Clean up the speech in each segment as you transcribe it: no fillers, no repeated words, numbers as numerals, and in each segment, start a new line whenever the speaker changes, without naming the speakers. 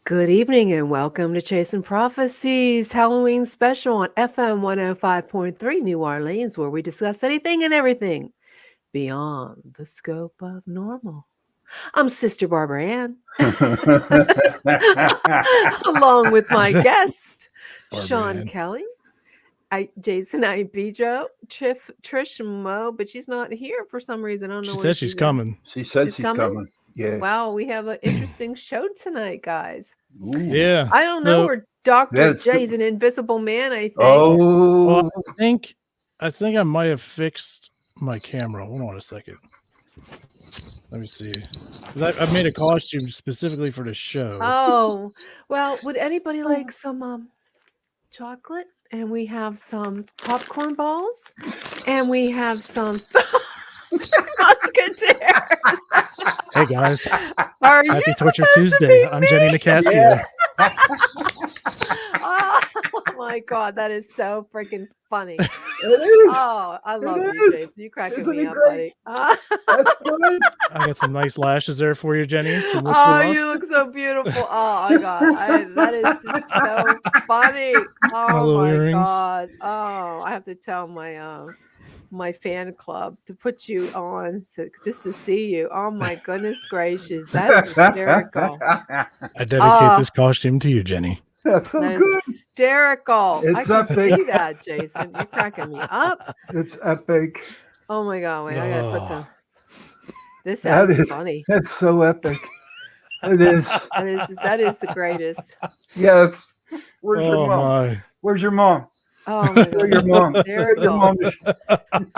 Good evening and welcome to Chasing Prophecies Halloween special on FM 105.3 New Orleans, where we discuss anything and everything beyond the scope of normal. I'm Sister Barbara Ann, along with my guest, Sean
Ann.
Kelly, Jason Ibijo, Trish Mo, but she's not here for some reason. I don't know
She
where
said she's coming.
She said
She's
she's coming. Yes.
Wow, we have an interesting show tonight, guys.
Ooh.
Yeah.
I don't know
So-
where Dr.
That's
J's an invisible man, I think.
Oh,
Well, I think I might have fixed my camera. Hold on a second. Let me see. 'Cause I made a costume specifically for the show.
Oh, well, would anybody like some chocolate? And we have some popcorn balls, and we have some musketeers.
Hey guys,
Are you
happy Torture
supposed to
Tuesday.
be
I'm
me?
Jenny Nicasio.
Yeah.
Oh my God, that is so freaking funny.
it is.
Oh, I love
It
you,
is.
Jason. You cracking
Isn't
me
it
up,
great?
buddy.
That's good.
I got some nice lashes there for you, Jenny. Some lip
Oh,
gloss.
you look so beautiful. Oh my God. That is just so funny.
My
Oh
little
my
earrings.
God. Oh, I have to tell my fan club to put you on just to see you. Oh my goodness gracious. That is hysterical.
I dedicate this costume to you, Jenny.
That's so
That
good.
is hysterical. I
It's
can
epic.
see that, Jason. You're cracking me up.
It's epic.
Oh my God. Wait, I gotta put some. This
That
sounds
is
funny.
That's so epic. It is.
That is the greatest.
Yes. Where's your
Oh
mom?
my.
Where's your mom?
Oh my
Where's
God.
your
This
mom?
is
Where's your
hysterical.
mom?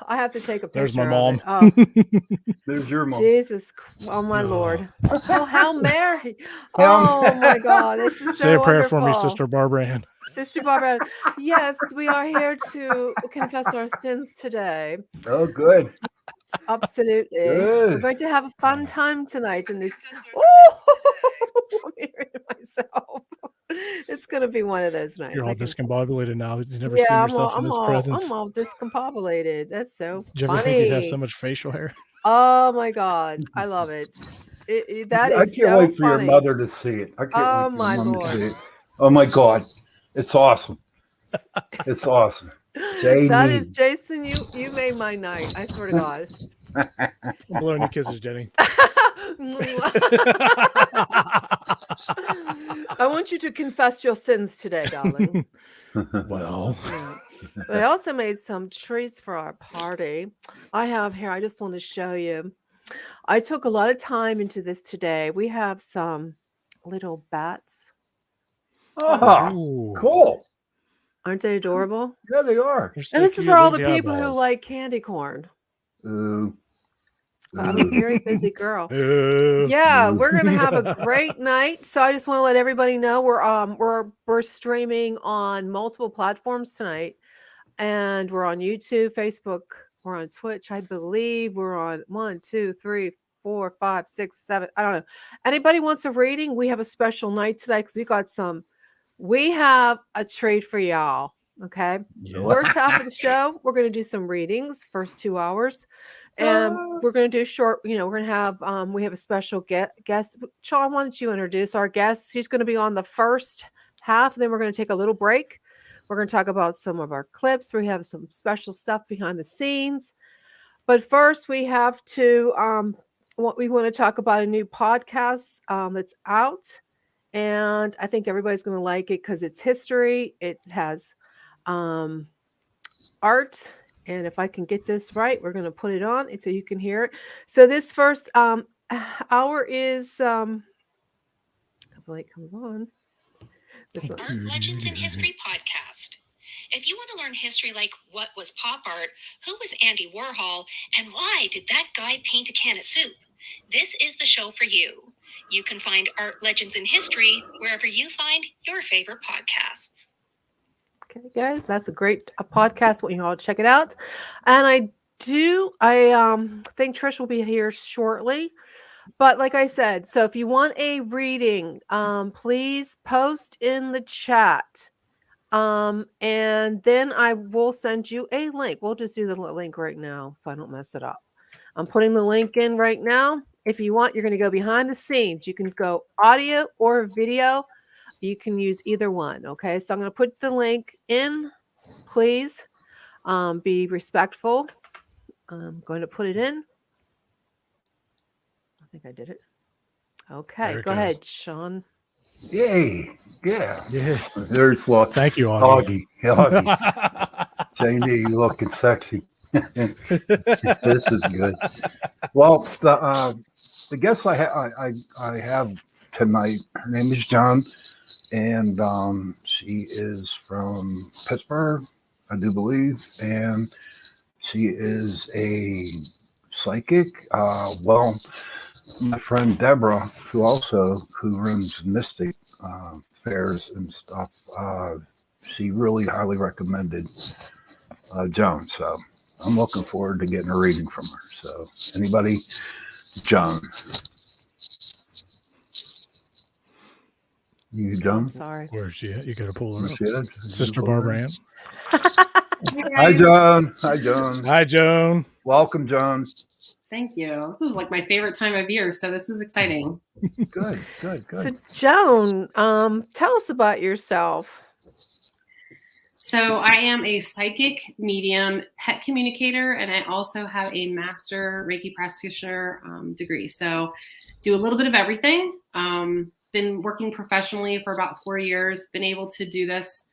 I have to take a picture.
There's my
of
mom.
it. Oh,
There's your mom.
Jesus! Oh my
Oh.
Lord! Oh, Hail Mary!
Hail
Oh my God! This is so
Say a prayer for me,
wonderful.
Sister Barbara Ann.
Sister Barbara. Yes, we are here to confess our sins today.
Oh, good.
Absolutely. We're
Good.
going to have a fun time tonight in this. Oh, I'm hearing myself. It's going to be one of those nights.
You're
I
all
can tell.
discombobulated now. You've never seen yourself in this presence.
I'm all discombobulated. That's so
Did you ever
funny.
think you'd have so much facial hair?
Oh my God, I love it. That
I
is
can't
so
wait for your
funny.
mother to see it. I can't
Oh
wait for
my
your mom to
Lord.
see it. Oh my God. It's awesome. It's awesome.
That
Jamie.
is Jason. You made my night. I swear to God.
I'm blowing you kisses, Jenny.
I want you to confess your sins today, darling.
Well,
Yeah. But I also made some treats for our party. I have here. I just want to show you. I took a lot of time into this today. We have some little bats.
Oh,
ooh.
cool.
Aren't they adorable?
Yeah, they are.
They're so
And this is
cute.
for all
Look
the
at the
people who
eyeballs.
like candy corn.
Ooh.
I was a very busy girl.
Ooh.
Yeah, we're gonna have a great night. So I just want to let everybody know we're streaming on multiple platforms tonight, and we're on YouTube, Facebook, we're on Twitch. I believe we're on 1, 2, 3, 4, 5, 6, 7. I don't know. Anybody wants a reading? We have a special night today because we have a treat for y'all. Okay.
Yeah.
First half of the show, we're going to do some readings, first 2 hours. And we're going to do short, we're going to have, we have a special guest. Sean, why don't you introduce our guest? She's going to be on the first half. Then we're going to take a little break. We're going to talk about some of our clips. We have some special stuff behind the scenes. But first, we have to, we want to talk about a new podcast that's out. And I think everybody's going to like it because it's history. It has art. And if I can get this right, we're going to put it on so you can hear it. So this first hour is, hopefully it comes on.
Art Legends in History podcast. If you want to learn history like what was pop art, who was Andy Warhol, and why did that guy paint a can of soup, this is the show for you. You can find Art Legends in History wherever you find your favorite podcasts.
Okay, guys, that's a great podcast. Want you all to check it out. And I think Trish will be here shortly. But like I said, so if you want a reading, please post in the chat. And then I will send you a link. We'll just do the link right now so I don't mess it up. I'm putting the link in right now. If you want, you're going to go behind the scenes. You can go audio or video. You can use either one. Okay. So I'm going to put the link in. Please be respectful. I'm going to put it in. I think I did it. Okay.
There it
Go
goes.
ahead, Sean.
Yay. Yeah.
Yeah.
Very slow.
Thank you, Augie.
Augie. Jamie, you looking sexy. This is good. Well, the guest I have tonight, her name is John, and she is from Pittsburgh, I do believe, and she is a psychic. Well, my friend Deborah, who runs Mystic fairs and stuff, she really highly recommended Joan. So I'm looking forward to getting a reading from her. So anybody, Joan. You, Joan?
I'm sorry.
Where's she at? You got to pull her
Where's
up.
she at?
Sister Barbara Ann.
Hi, Joan. Hi, Joan.
Hi, Joan.
Welcome, Joan.
Thank you. This is like my favorite time of year, so this is exciting.
Good.
So, Joan, tell us about yourself.
So I am a psychic medium, pet communicator, and I also have a master Reiki practitioner degree. So do a little bit of everything. Been working professionally for about 4 years, been able to do this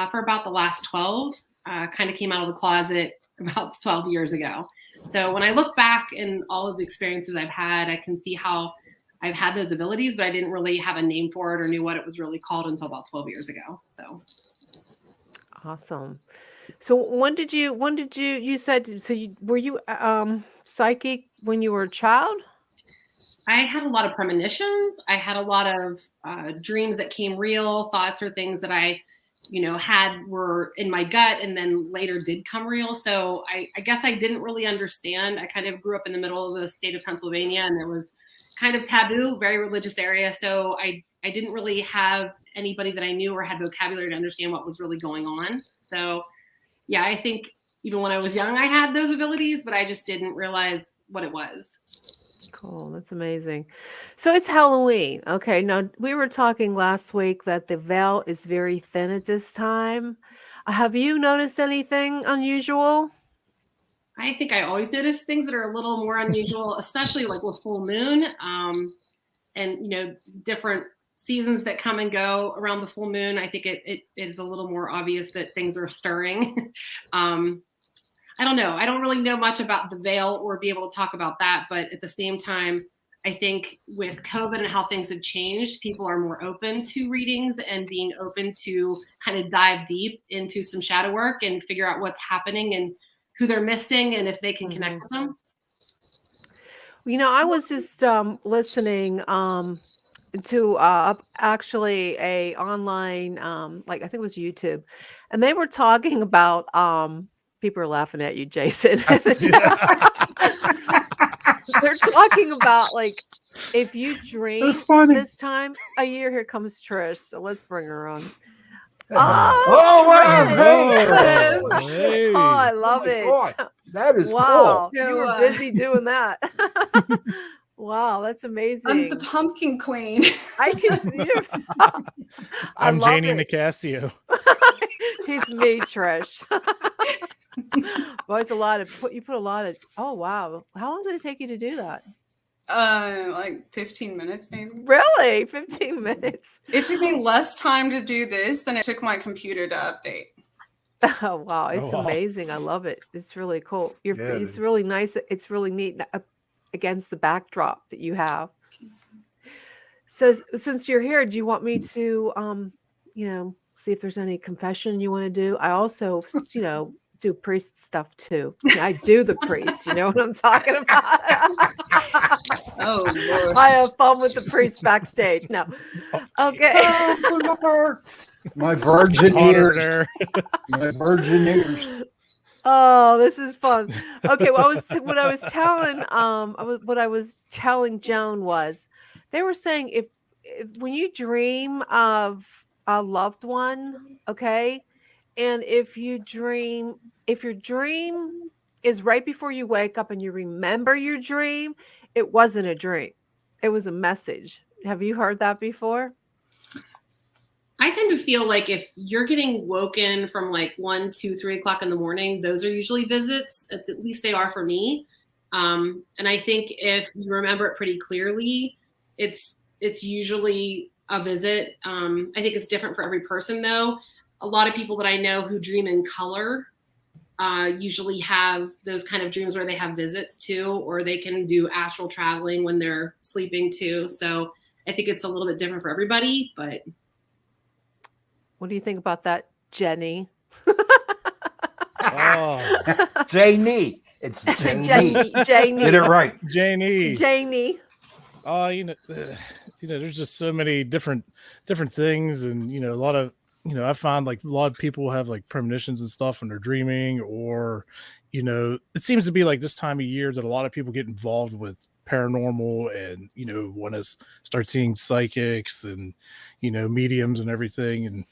for about the last 12. Kind of came out of the closet about 12 years ago. So when I look back in all of the experiences I've had, I can see how I've had those abilities, but I didn't really have a name for it or knew what it was really called until about 12 years ago. So.
Awesome. So when did you said, so were you psychic when you were a child?
I had a lot of premonitions. I had a lot of dreams that came real, thoughts or things that I, had were in my gut and then later did come real. So I guess I didn't really understand. I kind of grew up in the middle of the state of Pennsylvania, and it was kind of taboo, very religious area. So I didn't really have anybody that I knew or had vocabulary to understand what was really going on. So yeah, I think even when I was young, I had those abilities, but I just didn't realize what it was.
Cool. That's amazing. So it's Halloween. Okay. Now we were talking last week that the veil is very thin at this time. Have you noticed anything unusual?
I think I always notice things that are a little more unusual, especially like with full moon, and different seasons that come and go around the full moon. I think it is a little more obvious that things are stirring. I don't know. I don't really know much about the veil or be able to talk about that. But at the same time, I think with COVID and how things have changed, people are more open to readings and being open to kind of dive deep into some shadow work and figure out what's happening and who they're missing and if they can connect with them.
I was just listening to actually a online, like I think it was YouTube, and they were talking about people are laughing at you, Jason. They're talking about like if you dream this time a year, here comes Trish. So let's bring her on.
Oh, wow.
Trish!
Hey.
Oh, I love it.
God. That is
Wow,
cool.
you were busy doing that. Wow, that's amazing.
I'm the pumpkin queen.
I can see it.
I'm
love
Janie
it.
Nicasio.
He's me, Trish. Boy, it's you put a lot of. Oh wow, how long did it take you to do that?
Like 15 minutes maybe.
Really, 15 minutes.
It took me less time to do this than it took my computer to update.
Oh wow, it's
wow.
amazing. I love it. It's really cool.
Yeah,
it's really nice. It's really neat against the backdrop that you have. So since you're here, do you want me to see if there's any confession you want to do? I also do priest stuff too. I do the priest. You know what I'm talking about?
Oh Lord.
I have fun with the priest backstage. No. Okay.
My virgin ears. My virgin ears.
Oh, this is fun. Okay, well, what I was telling Joan was they were saying if when you dream of a loved one, okay, and if your dream is right before you wake up and you remember your dream, it wasn't a dream. It was a message. Have you heard that before?
I tend to feel like if you're getting woken from like 1, 2, 3 o'clock in the morning, those are usually visits. At least they are for me. And I think if you remember it pretty clearly, it's usually a visit. I think it's different for every person, though. A lot of people that I know who dream in color usually have those kind of dreams where they have visits too, or they can do astral traveling when they're sleeping too. So I think it's a little bit different for everybody, but.
What do you think about that, Jenny?
Oh,
Janie. It's Janie.
Janie.
Get it right.
Janie.
Janie.
Oh, there's just so many different things, and a lot of I find like a lot of people have like premonitions and stuff when they're dreaming, or it seems to be like this time of year that a lot of people get involved with paranormal and want to start seeing psychics and mediums and everything, and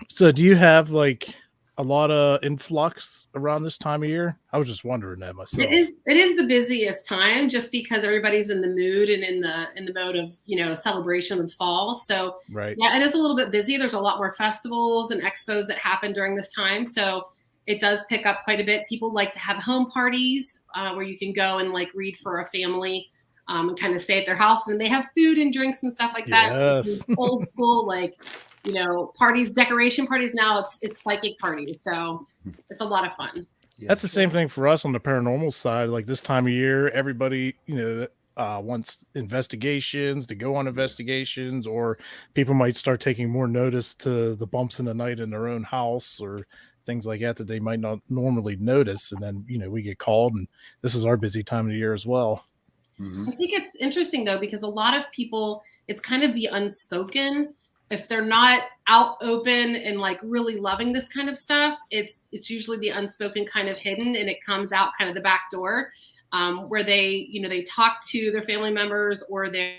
so do you have like a lot of influx around this time of year? I was just wondering that myself.
It is the busiest time just because everybody's in the mood and in the mode of celebration of fall. So
right.
Yeah, it is a little bit busy. There's a lot more festivals and expos that happen during this time. So it does pick up quite a bit. People like to have home parties where you can go and like read for a family and kind of stay at their house, and they have food and drinks and stuff like that.
Yes.
Old school, like, parties, decoration parties. Now it's psychic parties. So it's a lot of fun.
That's the same thing for us on the paranormal side. Like this time of year, everybody, wants investigations to go on investigations, or people might start taking more notice to the bumps in the night in their own house or things like that they might not normally notice. And then, we get called, and this is our busy time of the year as well.
I think it's interesting though, because a lot of people, it's kind of the unspoken. If they're not out open and like really loving this kind of stuff, it's usually the unspoken kind of hidden, and it comes out kind of the back door, where they, they talk to their family members or their,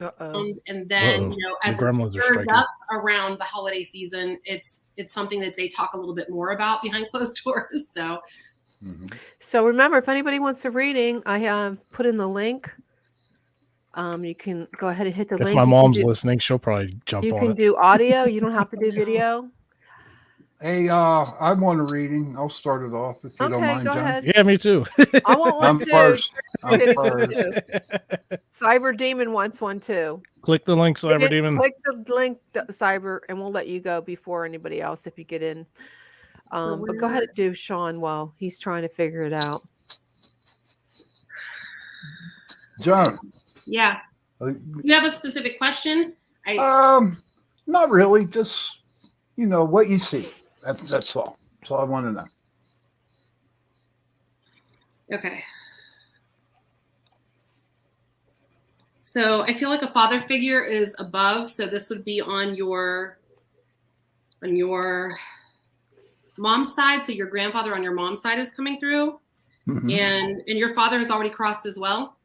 and then, as it stirs up around the holiday season, it's something that they talk a little bit more about behind closed doors. So.
So remember, if anybody wants a reading, I put in the link. You can go ahead and hit the link.
If my mom's listening, she'll probably jump on it.
You can do audio. You don't have to do video.
Hey, I want a reading. I'll start it off if you don't mind,
go
John.
ahead.
Yeah, me too.
I want one
I'm
too.
first. I'm first.
Cyber Demon wants one too.
Click the link, Cyber Demon.
Click the link, Cyber, and we'll let you go before anybody else if you get in. But go ahead and do Sean while he's trying to figure it out.
John.
Yeah. You have a specific question?
Not really. Just what you see. That's all. That's all I want to know.
Okay. So I feel like a father figure is above. So this would be on your mom's side. So your grandfather on your mom's side is coming through, and your father has already crossed as well.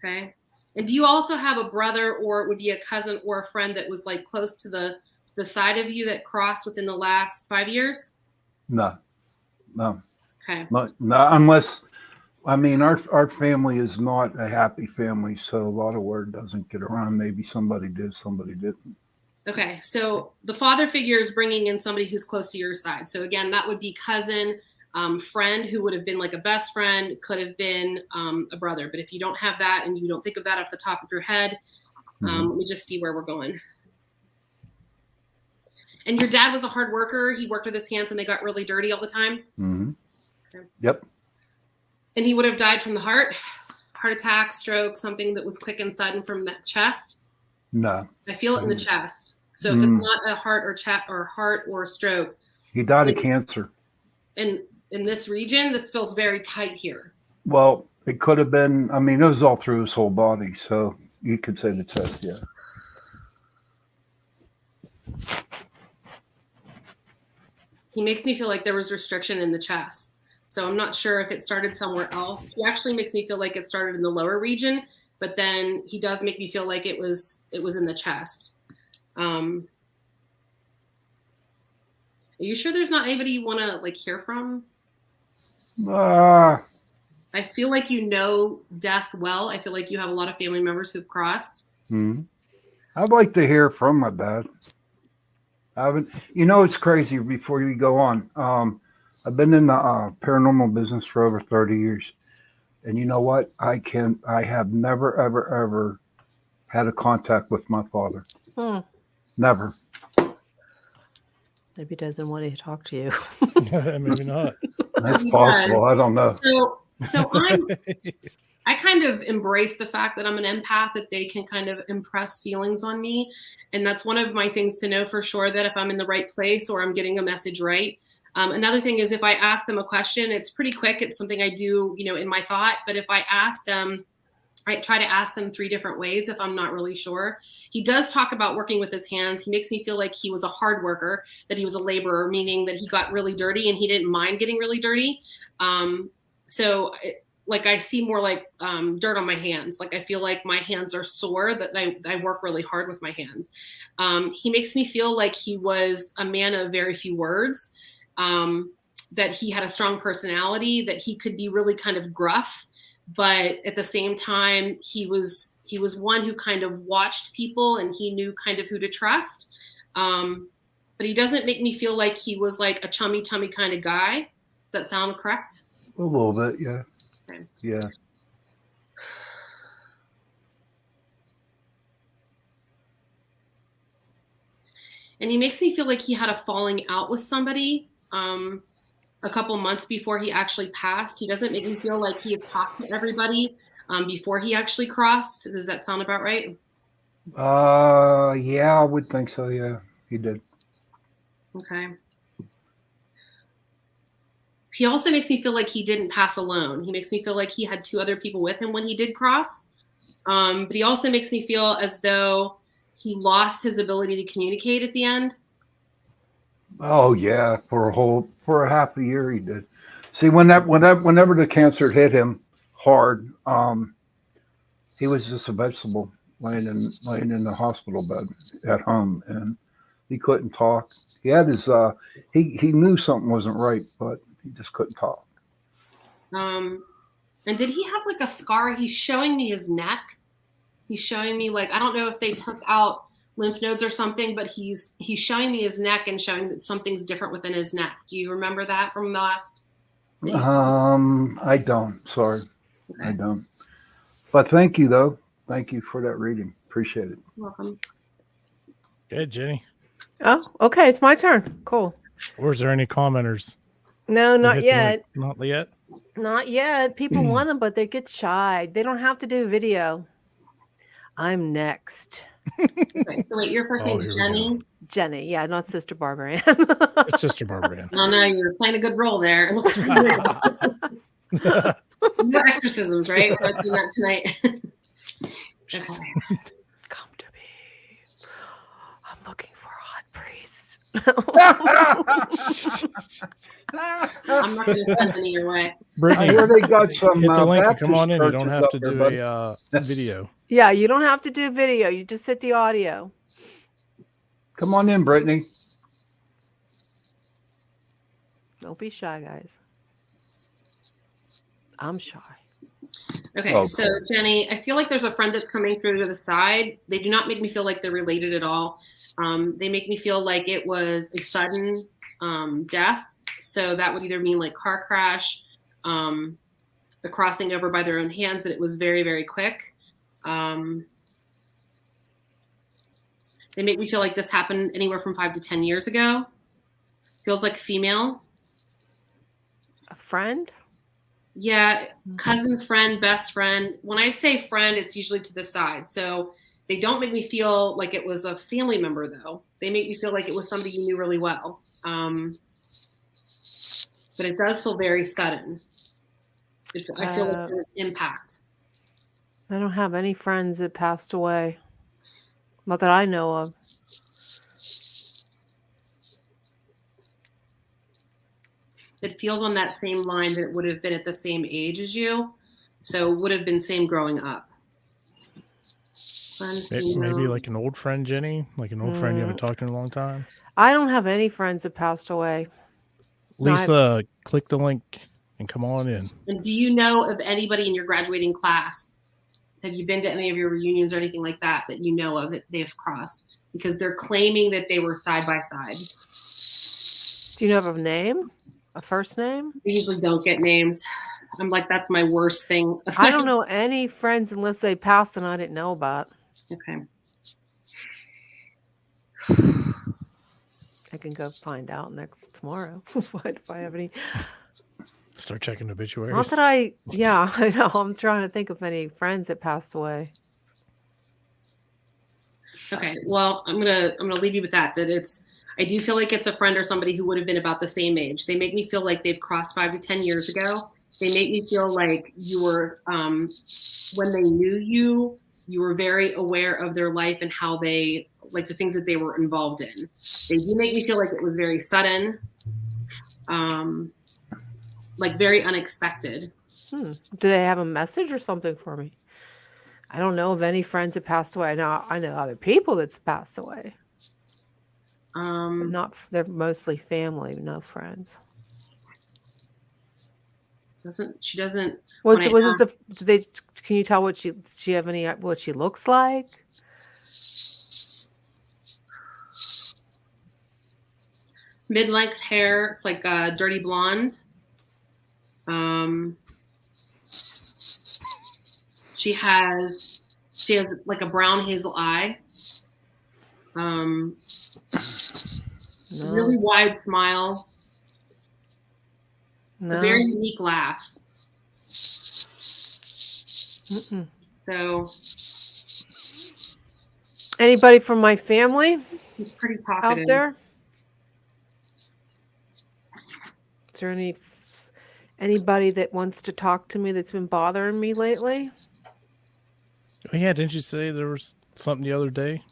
Okay. And do you also have a brother, or it would be a cousin or a friend that was like close to the side of you that crossed within the last 5 years?
No.
Okay.
No, unless, our family is not a happy family, so a lot of word doesn't get around. Maybe somebody did, somebody didn't.
Okay, so the father figure is bringing in somebody who's close to your side. So again, that would be cousin, friend, who would have been like a best friend, could have been a brother. But if you don't have that and you don't think of that off the top of your head, let me just see where we're going. And your dad was a hard worker. He worked with his hands and they got really dirty all the time.
Okay. Yep.
And he would have died from the heart attack, stroke, something that was quick and sudden from the chest.
No.
I feel it in the chest. So if it's not a heart or stroke.
He died of cancer.
And in this region, this feels very tight here.
Well, it could have been, it was all through his whole body. So you could say the chest, yeah.
He makes me feel like there was restriction in the chest. So I'm not sure if it started somewhere else. He actually makes me feel like it started in the lower region, but then he does make me feel like it was in the chest. Are you sure there's not anybody you want to like hear from?
Uh,
I feel like you know death well. I feel like you have a lot of family members who've crossed.
I'd like to hear from my dad. I haven't. You know, it's crazy. Before you go on, I've been in the paranormal business for over 30 years, and you know what? I have never, ever, ever had a contact with my father. Never.
Maybe he doesn't want to talk to you.
Maybe not.
That's possible. I don't know.
So I kind of embrace the fact that I'm an empath, that they can kind of impress feelings on me. And that's one of my things to know for sure, that if I'm in the right place or I'm getting a message right. Another thing is if I ask them a question, it's pretty quick. It's something I do, in my thought. But if I ask them, I try to ask them 3 different ways if I'm not really sure. He does talk about working with his hands. He makes me feel like he was a hard worker, that he was a laborer, meaning that he got really dirty and he didn't mind getting really dirty. Like I see more like dirt on my hands. Like I feel like my hands are sore, that I work really hard with my hands. He makes me feel like he was a man of very few words, that he had a strong personality, that he could be really kind of gruff. But at the same time, he was one who kind of watched people and he knew kind of who to trust. But he doesn't make me feel like he was like a chummy kind of guy. Does that sound correct?
A little bit, yeah.
Okay.
Yeah.
And he makes me feel like he had a falling out with somebody a couple months before he actually passed. He doesn't make me feel like he has talked to everybody before he actually crossed. Does that sound about right?
Yeah, I would think so. Yeah, he did.
Okay. He also makes me feel like he didn't pass alone. He makes me feel like he had 2 other people with him when he did cross. But he also makes me feel as though he lost his ability to communicate at the end.
Oh yeah, for a half a year he did. See, whenever the cancer hit him hard, he was just a vegetable laying in the hospital bed at home, and he couldn't talk. He had his he knew something wasn't right, but he just couldn't talk.
And did he have like a scar? He's showing me his neck. He's showing me like, I don't know if they took out lymph nodes or something, but he's showing me his neck and showing that something's different within his neck. Do you remember that from the last?
I don't. Sorry, okay. I don't. But thank you though. Thank you for that reading. Appreciate it.
You're welcome.
Good, Jenny.
Oh, okay. It's my turn. Cool.
Or is there any commenters?
No, not yet.
Not yet?
Not yet. People want them, but they get shy. They don't have to do video. I'm next.
Okay, so wait, your first name is Jenny?
Jenny, yeah, not Sister Barbara Ann.
It's Sister Barbara Ann.
No, you're playing a good role there. It looks really good. No exorcisms, right? We're not doing that tonight. Okay.
Come to me. I'm looking for a hot priest.
I'm not going to send any your way.
Brittany,
I hear they got some
hit the link and come
Baptist
on in. You don't
churches
have
up
to
there,
do
buddy.
a video.
Yeah, you don't have to do video. You just hit the audio.
Come on in, Brittany.
Don't be shy, guys. I'm shy.
Okay, so Jenny, I feel like there's a friend that's coming through to the side. They do not make me feel like they're related at all. They make me feel like it was a sudden death. So that would either mean like car crash, the crossing over by their own hands, that it was very, very quick. They make me feel like this happened anywhere from 5 to 10 years ago. Feels like female.
A friend?
Yeah, cousin, friend, best friend. When I say friend, it's usually to the side. So they don't make me feel like it was a family member, though. They make me feel like it was somebody you knew really well. But it does feel very sudden. I feel like there was impact.
I don't have any friends that passed away. Not that I know of.
It feels on that same line that it would have been at the same age as you. So it would have been same growing up.
Maybe like an old friend, Jenny? Like an old friend you haven't talked to in a long time?
I don't have any friends that passed away. No,
Lisa, click the link and come on in.
And do you know of anybody in your graduating class? Have you been to any of your reunions or anything like that that you know of that they've crossed? Because they're claiming that they were side by side.
Do you know of a name? A first name?
I usually don't get names. I'm like, that's my worst thing.
I don't know any friends unless they passed and I didn't know about.
Okay.
I can go find out tomorrow if I have any.
Start checking obituaries.
Not that yeah, I know. I'm trying to think of any friends that passed away.
Okay. Well, I'm gonna leave you with that. I do feel like it's a friend or somebody who would have been about the same age. They make me feel like they've crossed 5 to 10 years ago. They make me feel like you were, when they knew you, you were very aware of their life and how they, like the things that they were involved in. They do make me feel like it was very sudden, like very unexpected.
Do they have a message or something for me? I don't know of any friends that passed away. I know other people that's passed away. But they're mostly family, no friends.
She doesn't.
Can you tell what she have any what she looks like?
Mid-length hair. It's like dirty blonde. She has like a brown hazel eye.
No.
Really wide smile.
No.
A very unique laugh.
Mm-mm.
So,
anybody from my family?
He's pretty talkative
out there. Is there anybody that wants to talk to me that's been bothering me lately?
Oh yeah, didn't you say there was something the other day?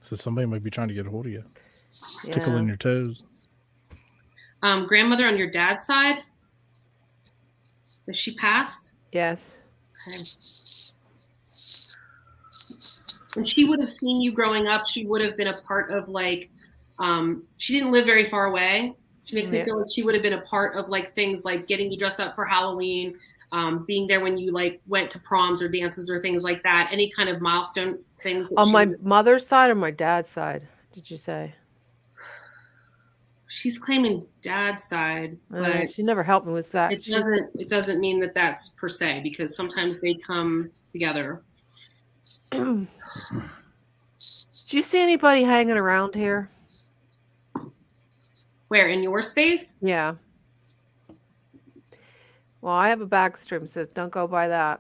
So somebody might be trying to get a hold of you.
Yeah.
Tickling your toes.
Grandmother on your dad's side? Is she passed?
Yes.
Okay. And she would have seen you growing up. She would have been a part of she didn't live very far away. She makes me feel like she would have been a part of things like getting you dressed up for Halloween, being there when you went to proms or dances or things like that. Any kind of milestone things.
On my mother's side or my dad's side, did you say?
She's claiming dad's side, but
she never helped me with that.
It doesn't mean that that's per se, because sometimes they come together.
Do you see anybody hanging around here?
Where, in your space?
Yeah. Well, I have a back stream, so don't go by that.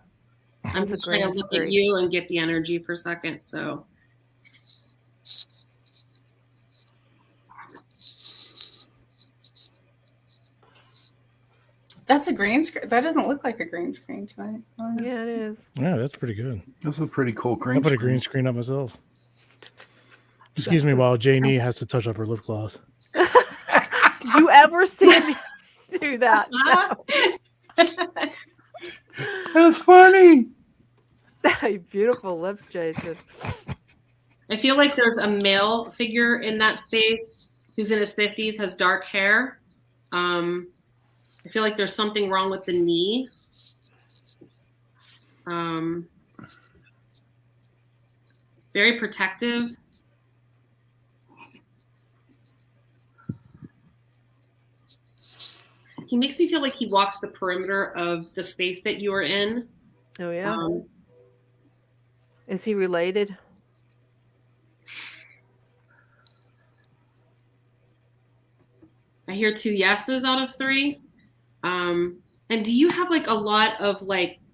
I'm just trying to look at you and get the energy for a second. So.
That's a green screen. That doesn't look like a green screen tonight.
Yeah, it is.
Yeah, that's pretty good.
That's a pretty cool green
I put a green screen up myself. Excuse me while Janie has to touch up her lip gloss.
Did you ever see me do that? No.
That's funny.
Beautiful lips, Jason.
I feel like there's a male figure in that space who's in his 50s, has dark hair. I feel like there's something wrong with the knee. Very protective. He makes me feel like he walks the perimeter of the space that you are in.
Oh, yeah. Is he related?
I hear 2 yeses out of 3. And do you have a lot of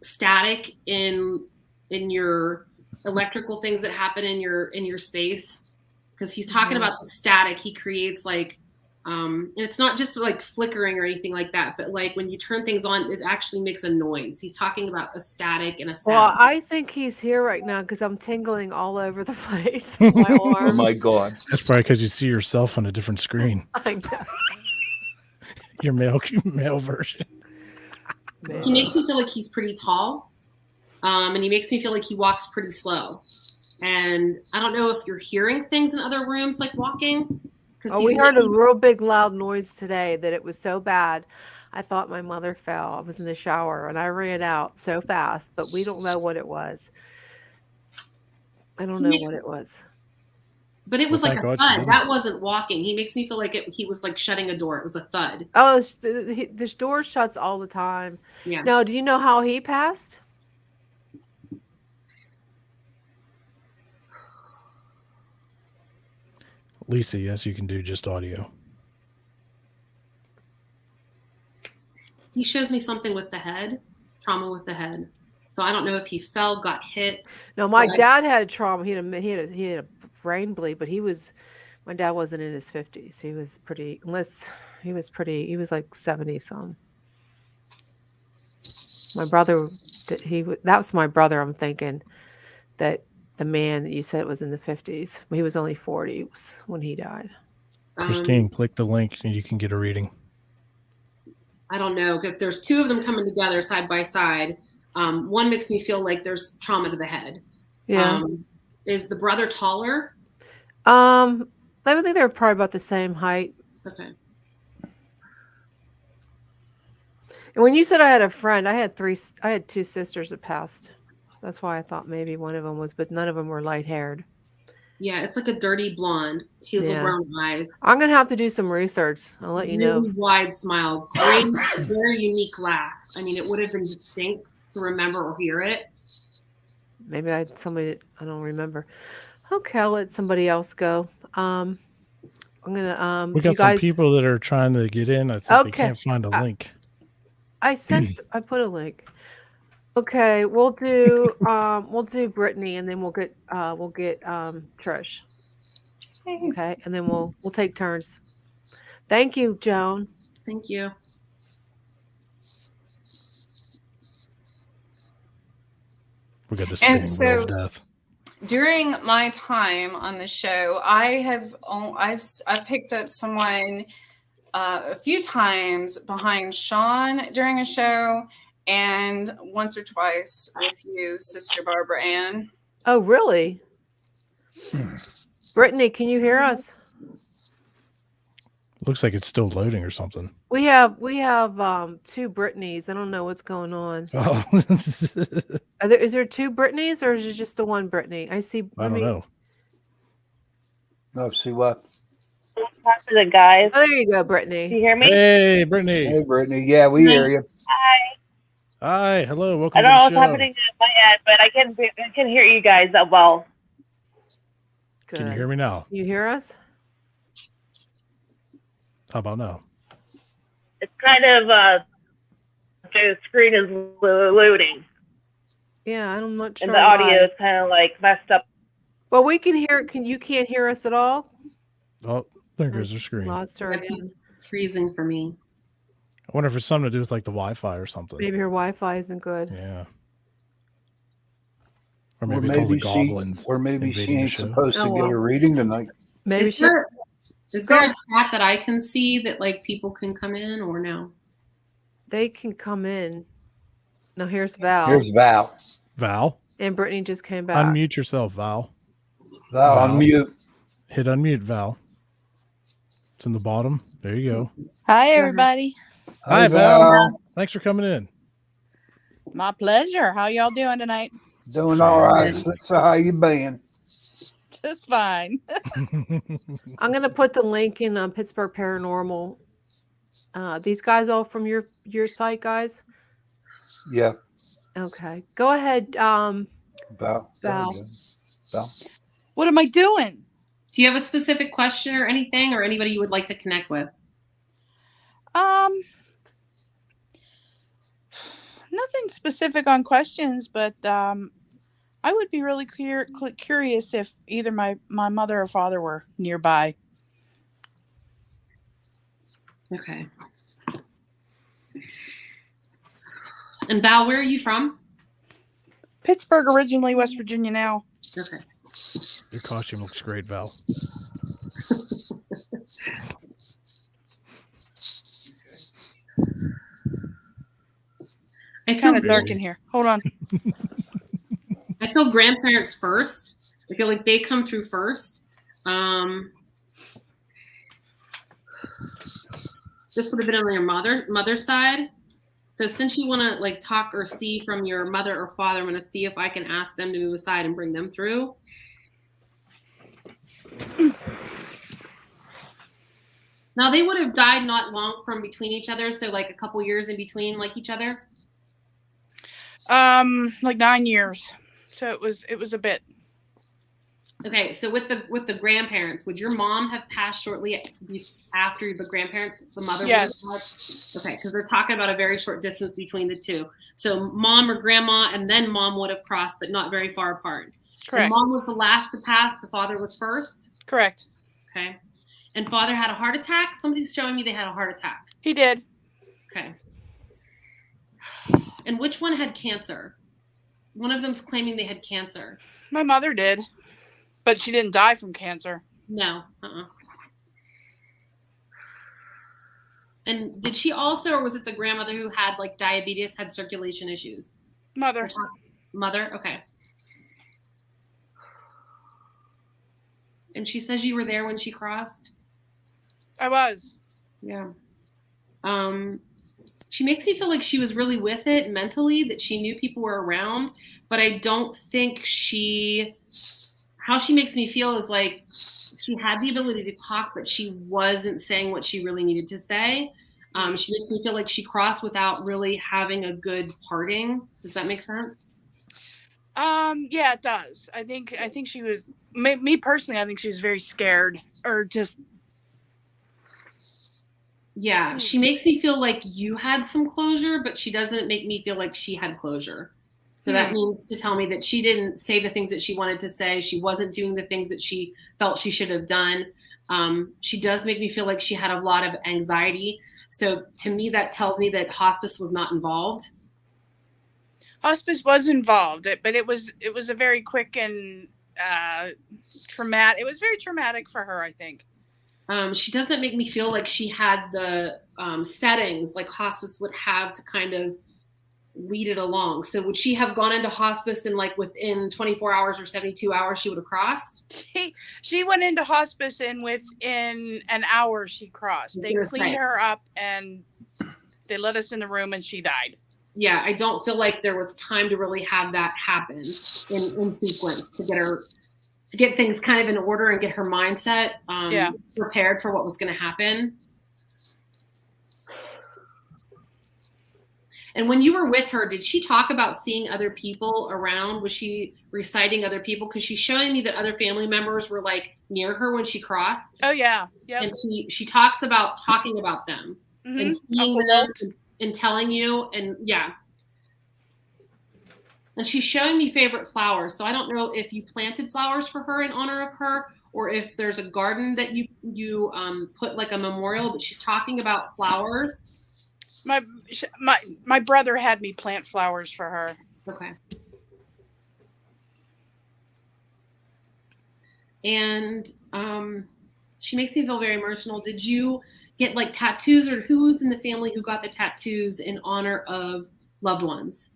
static in your electrical things that happen in your space? Because he's talking about the static he creates, and it's not just flickering or anything like that, but when you turn things on, it actually makes a noise. He's talking about a static and a sound.
Well, I think he's here right now because I'm tingling all over the place. My arms.
Oh my God.
That's probably because you see yourself on a different screen.
I know.
Your male version.
Man.
He makes me feel like he's pretty tall, and he makes me feel like he walks pretty slow. And I don't know if you're hearing things in other rooms, walking,
Oh, we heard a real big loud noise today that it was so bad. I thought my mother fell. I was in the shower and I ran out so fast, but we don't know what it was. I don't know what it was.
But it was
Well,
like a
thank God she
thud.
didn't.
That wasn't walking. He makes me feel like he was like shutting a door. It was a thud.
Oh, this door shuts all the time.
Yeah.
Now, do you know how he passed?
Lisa, yes, you can do just audio.
He shows me something with the head, trauma with the head. So I don't know if he fell, got hit.
No, my dad had a trauma. He had a brain bleed, but my dad wasn't in his 50s. He was he was like 70 some. My brother, that was my brother. I'm thinking that the man that you said was in the 50s. He was only 40 when he died.
Christine, click the link and you can get a reading.
I don't know if there's two of them coming together side by side. One makes me feel like there's trauma to the head.
Yeah.
Is the brother taller?
I would think they're probably about the same height.
Okay.
And when you said I had a friend, I had two sisters that passed. That's why I thought maybe one of them was, but none of them were light-haired.
Yeah, it's like a dirty blonde, hazel brown eyes.
I'm gonna have to do some research. I'll let you know.
Really wide smile, great, very unique laugh. I mean, it would have been distinct to remember or hear it.
Maybe I don't remember. Okay, I'll let somebody else go. I'm gonna
We got some people that are trying to get in. I think they can't find a link.
I put a link. Okay, we'll do Brittany and then we'll get Trish. Okay, and then we'll take turns. Thank you, Joan.
Thank you.
We got this
And
thing of
so
death.
during my time on the show, I've picked up someone a few times behind Sean during a show, and once or twice with you, Sister Barbara Ann.
Oh, really? Brittany, can you hear us?
Looks like it's still loading or something.
We have two Brittany's. I don't know what's going on.
Oh.
Is there two Brittany's or is it just the one Brittany? I see.
I don't know.
No, see what?
Talk to the guys.
Oh, there you go, Brittany.
Do you hear me?
Hey, Brittany.
Hey, Brittany. Yeah, we hear you.
Hi. Hello. Welcome
I
to
don't know
the
what's
show.
happening in my end, but I can hear you guys well.
Good.
Can you hear me now?
You hear us?
How about now?
It's kind of the screen is loading,
Yeah, I'm not sure.
and the audio
why.
is kind of like messed up.
Well, we can hear. You can't hear us at all?
Oh, there goes the screen. I
Lost her again.
Freezing for me.
wonder if it's something to do with like the Wi-Fi or something.
Maybe her Wi-Fi isn't good.
Yeah. Or maybe it's all the goblins.
Or maybe she
invading the
ain't
show.
supposed to
Oh,
get
well.
a reading tonight.
Maybe
Is there a chat that I can see that like people can come in or no?
they can come in. No, here's Val.
Here's Val.
Val,
And Brittany just came back.
unmute yourself, Val.
Val,
Val.
unmute.
Hit unmute, Val. It's in the bottom. There you go.
Hi, everybody.
Hi, Val. Thanks for coming in.
My pleasure. How y'all doing tonight?
Doing all right. So how you been?
Just fine.
I'm gonna put the link in Pittsburgh Paranormal. These guys all from your site, guys.
Yeah,
Okay, go ahead.
Val.
Val.
Val.
What am I doing?
Do you have a specific question or anything, or anybody you would like to connect with?
Nothing specific on questions, but I would be really curious if either my mother or father were nearby.
Okay. And Val, where are you from?
Pittsburgh, originally West Virginia now.
Okay.
Your costume looks great, Val.
I
Kind of
feel
dark in here. Hold on.
I feel grandparents first. I feel like they come through first. This would have been on your mother's side. So since you want to like talk or see from your mother or father, I'm going to see if I can ask them to move aside and bring them through. Now they would have died not long from between each other, so like a couple years in between, like each other.
Like 9 years. So it was a bit.
Okay, so with the grandparents, would your mom have passed shortly after the grandparents, the mother?
Yes.
Okay, because they're talking about a very short distance between the two. So mom or grandma, and then mom would have crossed, but not very far apart.
Correct.
And mom was the last to pass. The father was first.
Correct.
Okay. And father had a heart attack. Somebody's showing me they had a heart attack.
He did.
Okay. And which one had cancer? One of them's claiming they had cancer.
My mother did, but she didn't die from cancer.
No. And did she also, or was it the grandmother who had like diabetes, had circulation issues?
Mother.
Mother? Okay. And she says you were there when she crossed?
I was.
Yeah. She makes me feel like she was really with it mentally, that she knew people were around, but I don't think how she makes me feel is like she had the ability to talk, but she wasn't saying what she really needed to say. She makes me feel like she crossed without really having a good parting. Does that make sense?
Yeah, it does. I think she was, me personally, I think she was very scared, or just.
Yeah, she makes me feel like you had some closure, but she doesn't make me feel like she had closure. So that means to tell me that she didn't say the things that she wanted to say. She wasn't doing the things that she felt she should have done. She does make me feel like she had a lot of anxiety. So to me, that tells me that hospice was not involved.
Hospice was involved, but it was a very quick and traumatic. It was very traumatic for her, I think.
She doesn't make me feel like she had the settings like hospice would have to kind of lead it along. So would she have gone into hospice and like within 24 hours or 72 hours she would have crossed?
She went into hospice and within an hour she crossed. They cleaned her up and they let us in the room and she died.
Yeah, I don't feel like there was time to really have that happen in sequence to get things kind of in order and get her mindset prepared for what was going to happen. And when you were with her, did she talk about seeing other people around? Was she reciting other people? Because she's showing me that other family members were like near her when she crossed.
Oh yeah. Yep.
And she talks about talking about them and seeing them and telling you, and yeah. And she's showing me favorite flowers. So I don't know if you planted flowers for her in honor of her, or if there's a garden that you put like a memorial, but she's talking about flowers.
My brother had me plant flowers for her.
Okay. And she makes me feel very emotional. Did you get like tattoos, or who's in the family who got the tattoos in honor of loved ones?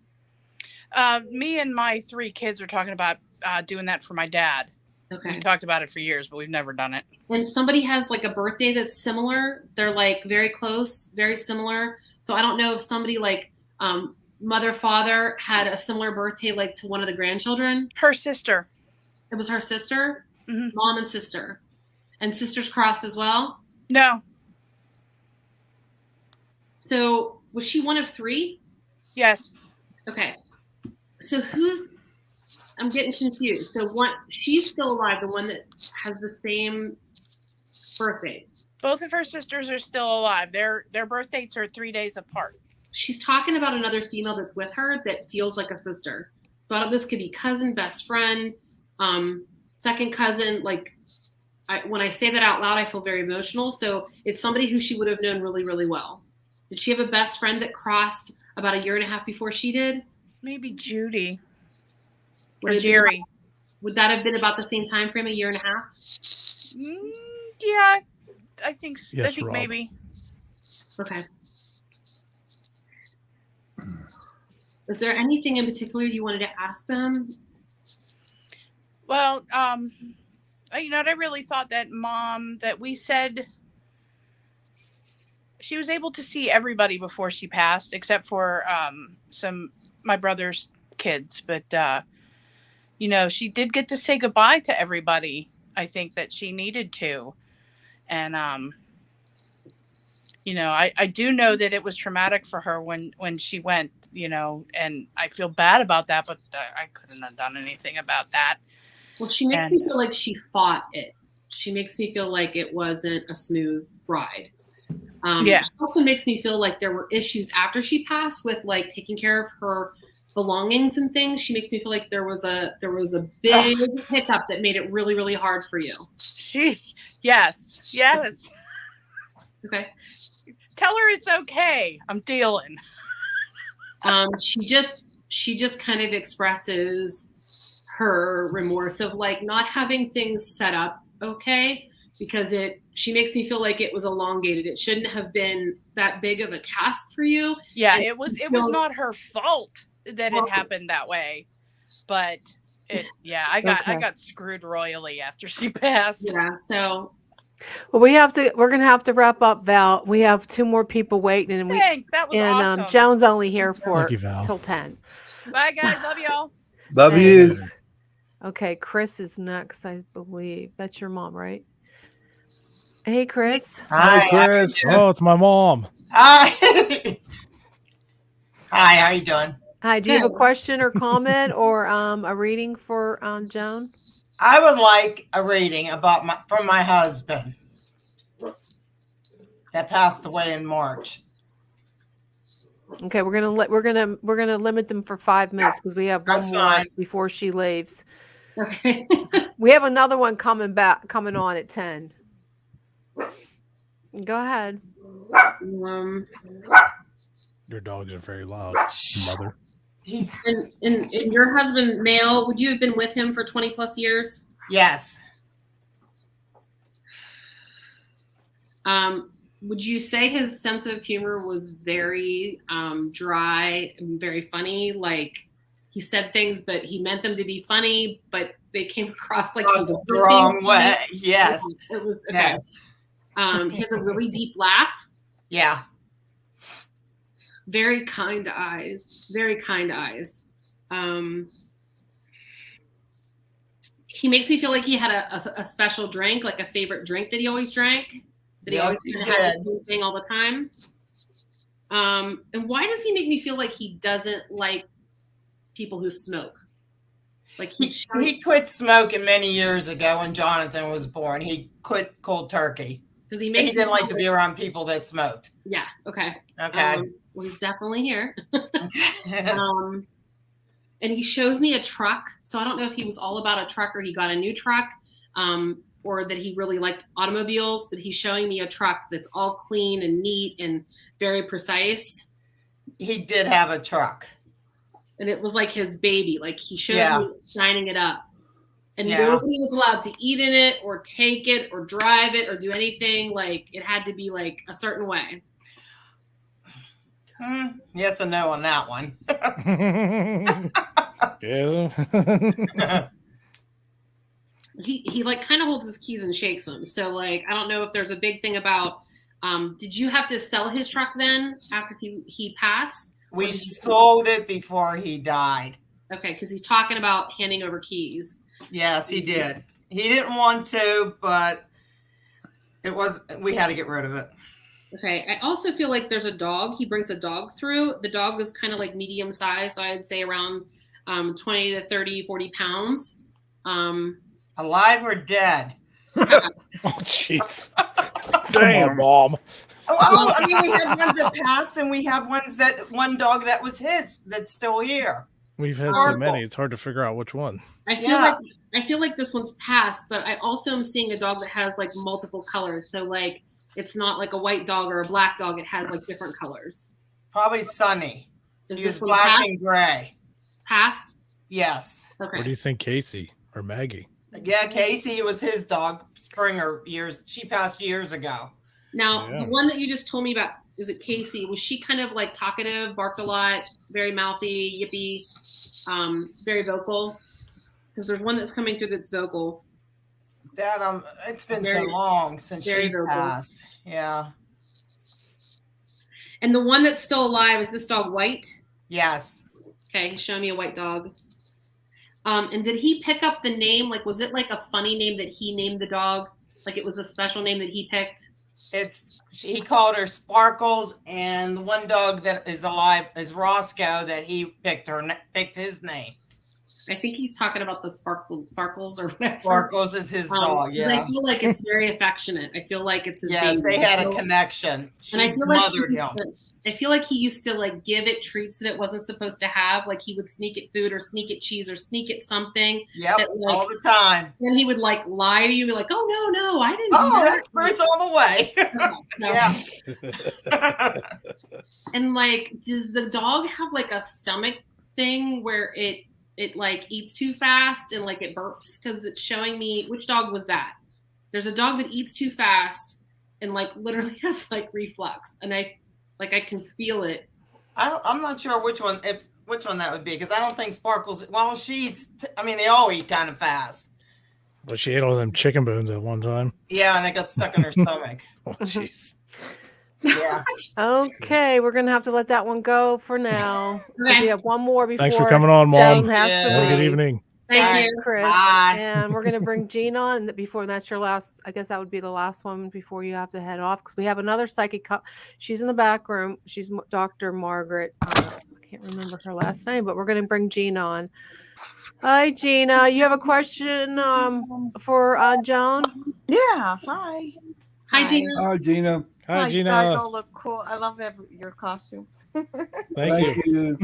Me and my 3 kids are talking about doing that for my dad.
Okay.
We talked about it for years, but we've never done it.
When somebody has like a birthday that's similar, they're like very close, very similar. So I don't know if somebody like mother, father had a similar birthday like to one of the grandchildren.
Her sister.
It was her sister?
Mm-hmm.
Mom and sister. And sisters crossed as well?
No.
So was she one of 3?
Yes.
Okay. So I'm getting confused. So she's still alive, the one that has the same birthday.
Both of her sisters are still alive. Their birth dates are 3 days apart.
She's talking about another female that's with her that feels like a sister. So this could be cousin, best friend, second cousin. Like when I say that out loud, I feel very emotional. So it's somebody who she would have known really, really well. Did she have a best friend that crossed about 1.5 years before she did?
Maybe Judy. Or Jerry.
Would that have been about the same time frame, 1.5 years?
Yeah, I think.
Yes,
I think
Rob.
maybe.
Okay. Is there anything in particular you wanted to ask them?
Well, I really thought that we said she was able to see everybody before she passed, except for my brother's kids. But she did get to say goodbye to everybody. I think that she needed to, and I do know that it was traumatic for her when she went. And I feel bad about that, but I couldn't have done anything about that.
Well, she makes me feel like she fought it. She makes me feel like it wasn't a smooth ride. She also makes me feel like there were issues after she passed with like taking care of her belongings and things. She makes me feel like there was a big hiccup that made it really, really hard for you.
Yes.
Okay.
Tell her it's okay. I'm dealing.
She just kind of expresses her remorse of like not having things set up okay, because she makes me feel like it was elongated. It shouldn't have been that big of a task for you.
Yeah,
and
it was not her fault that it happened that way, but I got screwed royally after she passed.
Yeah, so
well, we're gonna have to wrap up, Val. We have 2 more people waiting, and
Thanks, that was awesome.
Joan's only here for
you, Val.
till 10.
Bye guys, love y'all.
Love you.
Okay, Chris is next, I believe. That's your mom, right? Hey, Chris.
Hi, Chris.
Oh, it's my mom.
Hi. Hi, how you doing?
Hi, do you have a question or comment or a reading for Joan?
I would like a reading from my husband that passed away in March.
Okay, we're gonna limit them for 5 minutes because we have one more before she leaves.
Okay.
We have another one coming on at 10. Go ahead.
Your dogs are very loud, mother.
And your husband, male, would you have been with him for 20 plus years?
Yes.
Would you say his sense of humor was very dry and very funny? Like he said things, but he meant them to be funny, but they came across like he was
the wrong way. Yes.
It was okay.
Yes.
He has a really deep laugh.
Yeah.
Very kind eyes. Very kind eyes. He makes me feel like he had a special drink, like a favorite drink that he always drank. That he always kind of had the same thing all the time. And why does he make me feel like he doesn't like people who smoke? Like
he quit smoking many years ago when Jonathan was born. He quit cold turkey because he didn't like to be around people that smoked.
Yeah. Okay.
Okay.
Well, he's definitely here. And he shows me a truck. So I don't know if he was all about a truck or he got a new truck. Or that he really liked automobiles, but he's showing me a truck that's all clean and neat and very precise.
He did have a truck.
And it was like his baby. Like he shows me shining it up. And nobody was allowed to eat in it or take it or drive it or do anything. Like it had to be like a certain way.
Yes and no on that one.
Yeah.
He like kind of holds his keys and shakes them. So like I don't know if there's a big thing about did you have to sell his truck then after he passed?
We sold it before he died.
Okay, because he's talking about handing over keys.
Yes, he did. He didn't want to, but we had to get rid of it.
Okay, I also feel like there's a dog. He brings a dog through. The dog was kind of like medium size, so I'd say around 20 to 30, 40 pounds.
Alive or dead?
Oh, jeez. Damn, Mom.
Well, I mean, we had ones that passed, and we have one dog that was his that's still here.
We've had so many; it's hard to figure out which one.
I feel like this one's passed, but I also am seeing a dog that has like multiple colors. So like, it's not like a white dog or a black dog; it has like different colors.
Probably Sunny.
Is
this
one
black
passed?
and gray?
Passed?
Yes.
Okay.
What do you think, Casey or Maggie?
Yeah, Casey was his dog. Springer she passed years ago.
Now, the one that you just told me about, is it Casey? Was she kind of like talkative, barked a lot, very mouthy, yippy, very vocal? Because there's one that's coming through that's vocal.
That it's been so long since she passed. Yeah.
And the one that's still alive, is this dog white?
Yes.
Okay, show me a white dog. And did he pick up the name? Like, was it like a funny name that he named the dog? Like it was a special name that he picked?
He called her Sparkles, and the one dog that is alive is Roscoe that he picked his name.
I think he's talking about the Sparkles or whatever.
Sparkles is his dog, yeah.
I feel like it's very affectionate. I feel like it's his
Yes,
baby.
they had a connection. She
And
mothered him.
I feel like he used to like give it treats that it wasn't supposed to have. Like he would sneak it food or sneak it cheese or sneak it something.
Yep,
that, like,
all the time.
Then he would like lie to you, be like, "Oh no, I didn't."
Oh,
do that.
that's Bruce on the way.
Yeah. And like, does the dog have like a stomach thing where it like eats too fast and like it burps? Because it's showing me, which dog was that? There's a dog that eats too fast and like literally has like reflux, and I can feel it.
I'm not sure which one that would be, because I don't think Sparkles. Well, she eats. They all eat kind of fast.
But she ate all them chicken bones at one time.
Yeah, and it got stuck in her stomach.
Oh, jeez.
Yeah.
Okay, we're gonna have to let that one go for now.
Okay.
We have one more before.
Thanks for coming on, Mom.
Joan has to
Have a good
leave.
evening.
Thank you.
Chris.
Bye.
And we're gonna bring Jean on, and before that's your last. I guess that would be the last one before you have to head off, because we have another psychic. She's in the back room. She's Dr. Margaret. I can't remember her last name, but we're gonna bring Jean on. Hi, Gina. You have a question for Joan?
Yeah. Hi.
Hi, Gina.
Hi, Gina.
Hi,
You
Gina.
guys all look cool. I love your costumes.
Thank you.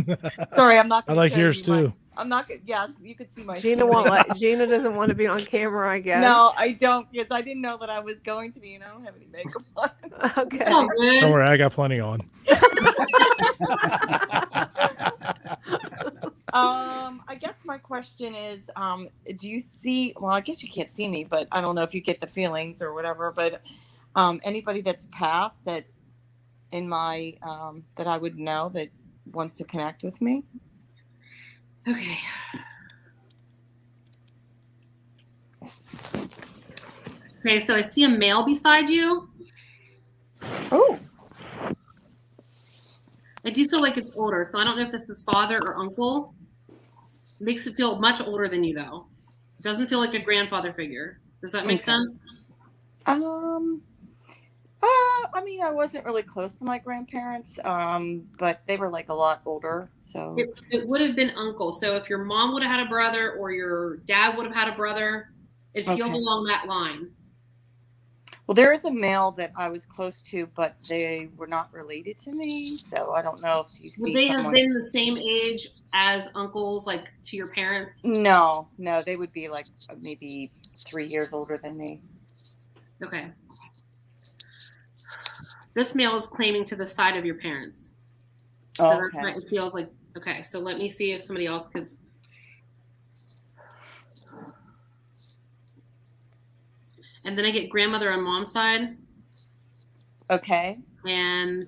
Sorry, I'm not.
I
Gonna
like
show
yours
you my-
too.
I'm not. Yes, you could see my.
Gina won't let. Gina doesn't want to be on camera, I guess.
No, I don't, because I didn't know that I was going to be, and I don't have any makeup on.
Okay.
Oh, good.
Don't worry, I got plenty on.
I guess my question is, do you see? Well, I guess you can't see me, but I don't know if you get the feelings or whatever. But anybody that's passed that in my that I would know that wants to connect with me.
Okay. Okay, so I see a male beside you.
Oh.
I do feel like it's older, so I don't know if this is father or uncle. It makes it feel much older than you, though. It doesn't feel like a grandfather figure. Does that make sense?
I wasn't really close to my grandparents, but they were like a lot older. So
it would have been uncle. So if your mom would have had a brother or your dad would have had a brother, it feels along that line.
Well, there is a male that I was close to, but they were not related to me. So I don't know if you see.
Would they have been the same age as uncles, like to your parents?
No, they would be like maybe 3 years older than me.
Okay. This male is claiming to the side of your parents. So that's why it feels like, okay, so let me see if somebody else, because and then I get grandmother on mom's side.
Okay.
And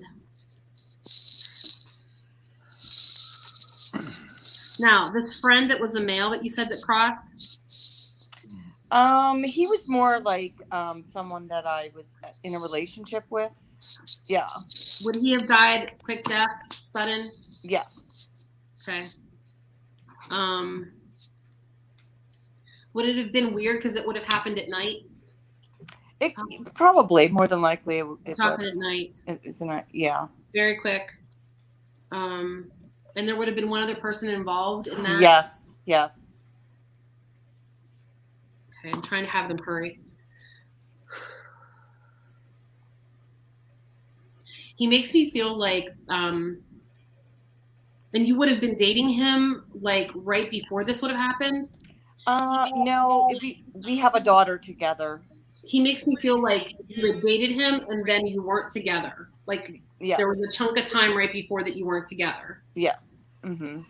now this friend that was a male that you said that crossed.
He was more like someone that I was in a relationship with. Yeah.
Would he have died quick death, sudden?
Yes.
Okay. Would it have been weird because it would have happened at night?
It probably, more than likely, it
Talking
was,
at night.
Isn't it? Yeah.
Very quick. And there would have been one other person involved in that?
Yes.
Okay, I'm trying to have them hurry. He makes me feel like, and you would have been dating him like right before this would have happened?
No, we have a daughter together.
He makes me feel like you had dated him and then you weren't together. Like there was a chunk of time right before that you weren't together.
Yes. Mm-hmm.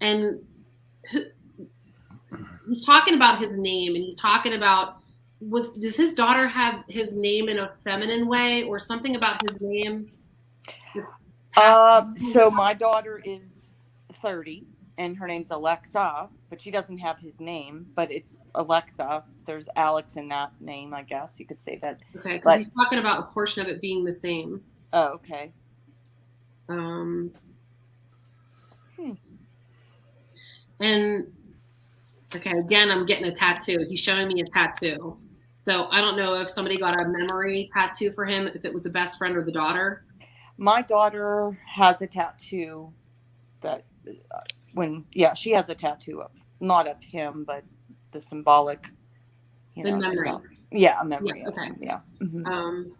And he's talking about his name, and he's talking about, does his daughter have his name in a feminine way or something about his name?
So my daughter is 30 and her name's Alexa, but she doesn't have his name, but it's Alexa. There's Alex in that name, I guess you could say that.
Okay, because he's talking about a portion of it being the same.
Oh, okay.
And okay, again, I'm getting a tattoo. He's showing me a tattoo. So I don't know if somebody got a memory tattoo for him, if it was the best friend or the daughter.
My daughter has a tattoo that she has a tattoo of, not of him, but the symbolic,
The memory.
Yeah, a memory.
Yeah, okay.
Yeah. Mm-hmm.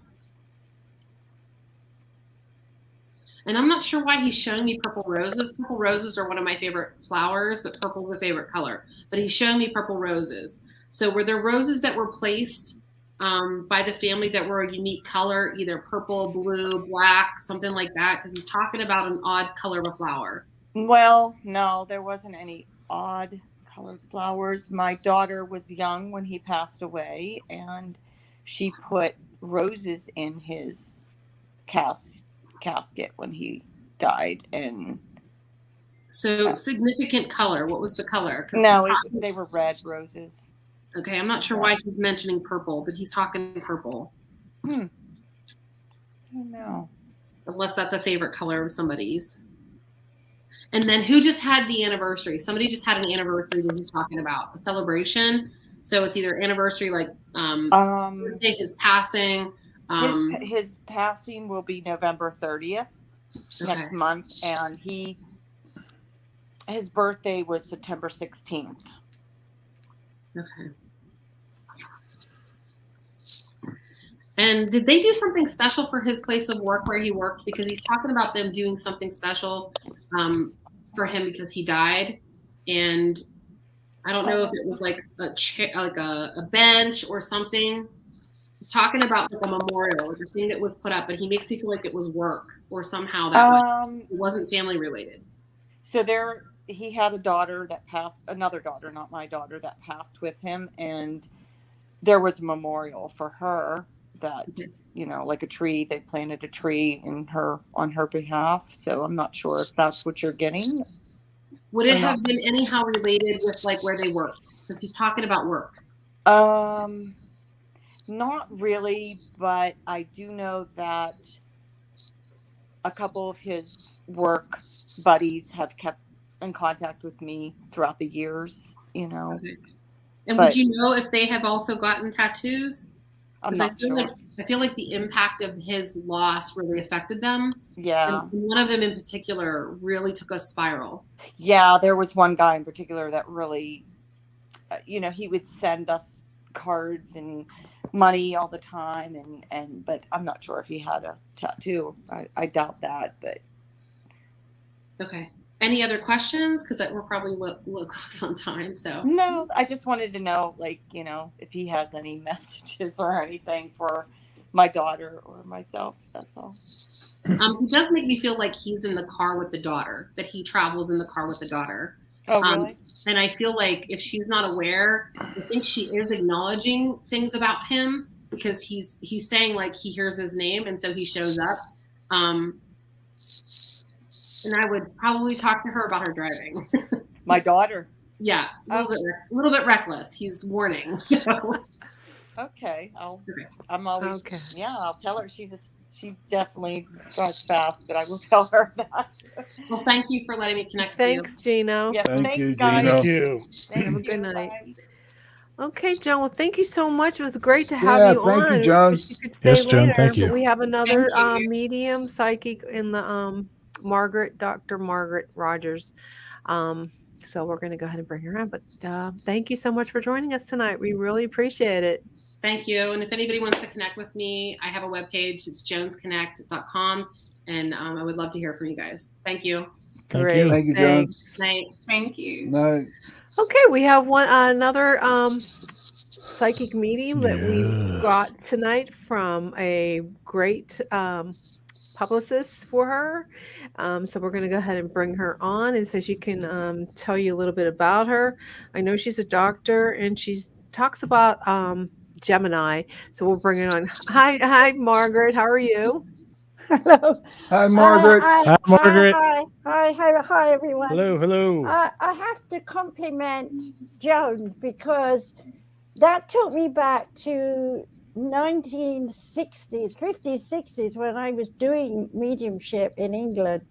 And I'm not sure why he's showing me purple roses. Purple roses are one of my favorite flowers, but purple's a favorite color. But he's showing me purple roses. So were there roses that were placed by the family that were a unique color, either purple, blue, black, something like that? Because he's talking about an odd color of a flower.
Well, no, there wasn't any odd colored flowers. My daughter was young when he passed away, and she put roses in his casket when he died. And
so significant color. What was the color?
No, they were red roses.
Okay, I'm not sure why he's mentioning purple, but he's talking purple.
I don't know.
Unless that's a favorite color of somebody's. And then who just had the anniversary? Somebody just had an anniversary that he's talking about, a celebration. So it's either anniversary, like his passing.
His passing will be November 30th next month, and his birthday was September 16th.
Okay. And did they do something special for his place of work where he worked? Because he's talking about them doing something special for him because he died. And I don't know if it was like a chair, like a bench or something. He's talking about like a memorial, like a thing that was put up, but he makes me feel like it was work or somehow that it wasn't family related.
So he had a daughter that passed, another daughter, not my daughter, that passed with him, and there was a memorial for her that, like a tree, they planted a tree on her behalf. So I'm not sure if that's what you're getting.
Would it have been anyhow related with like where they worked? Because he's talking about work.
Not really, but I do know that a couple of his work buddies have kept in contact with me throughout the years,
Okay. And would you know if they have also gotten tattoos?
I'm not sure.
I feel like the impact of his loss really affected them.
Yeah.
And one of them in particular really took a spiral.
Yeah, there was one guy in particular that really, he would send us cards and money all the time, but I'm not sure if he had a tattoo. I doubt that, but.
Okay. Any other questions? Because we're probably a little close on time. So
no, I just wanted to know, if he has any messages or anything for my daughter or myself. That's all.
He does make me feel like he's in the car with the daughter. That he travels in the car with the daughter.
Oh, really?
And I feel like if she's not aware, I think she is acknowledging things about him because he's saying like he hears his name and so he shows up. And I would probably talk to her about her driving.
My daughter.
Yeah, a little bit reckless. He's warning. So.
Okay. I'm always. Okay. Yeah, I'll tell her she definitely drives fast, but I will tell her that.
Well, thank you for letting me connect.
Thanks, Gino.
Yeah,
thanks,
you, guys.
Gino.
Thank you.
Have a good night. Okay, Joan. Well, thank you so much. It was great to have you on.
Thank you, Joan.
Wish you could stay
Yes, Joan,
later,
thank you.
but we have another medium psychic in the Dr. Margaret Rogers. So we're going to go ahead and bring her on. But thank you so much for joining us tonight. We really appreciate it.
Thank you. And if anybody wants to connect with me, I have a webpage. It's jonesconnect.com. And I would love to hear from you guys. Thank you.
Great.
Thank you, Joan.
Night.
Thank you.
Night.
Okay, we have another psychic medium that we got tonight from a great publicist for her. So we're going to go ahead and bring her on, and so she can tell you a little bit about her. I know she's a doctor, and she talks about Gemini. So we'll bring it on. Hi, Margaret. How are you?
Hello.
Hi, Margaret.
Hi, Margaret.
Hi, everyone.
Hello.
I have to compliment Joan because that took me back to 1960s, 50s, 60s, when I was doing mediumship in England.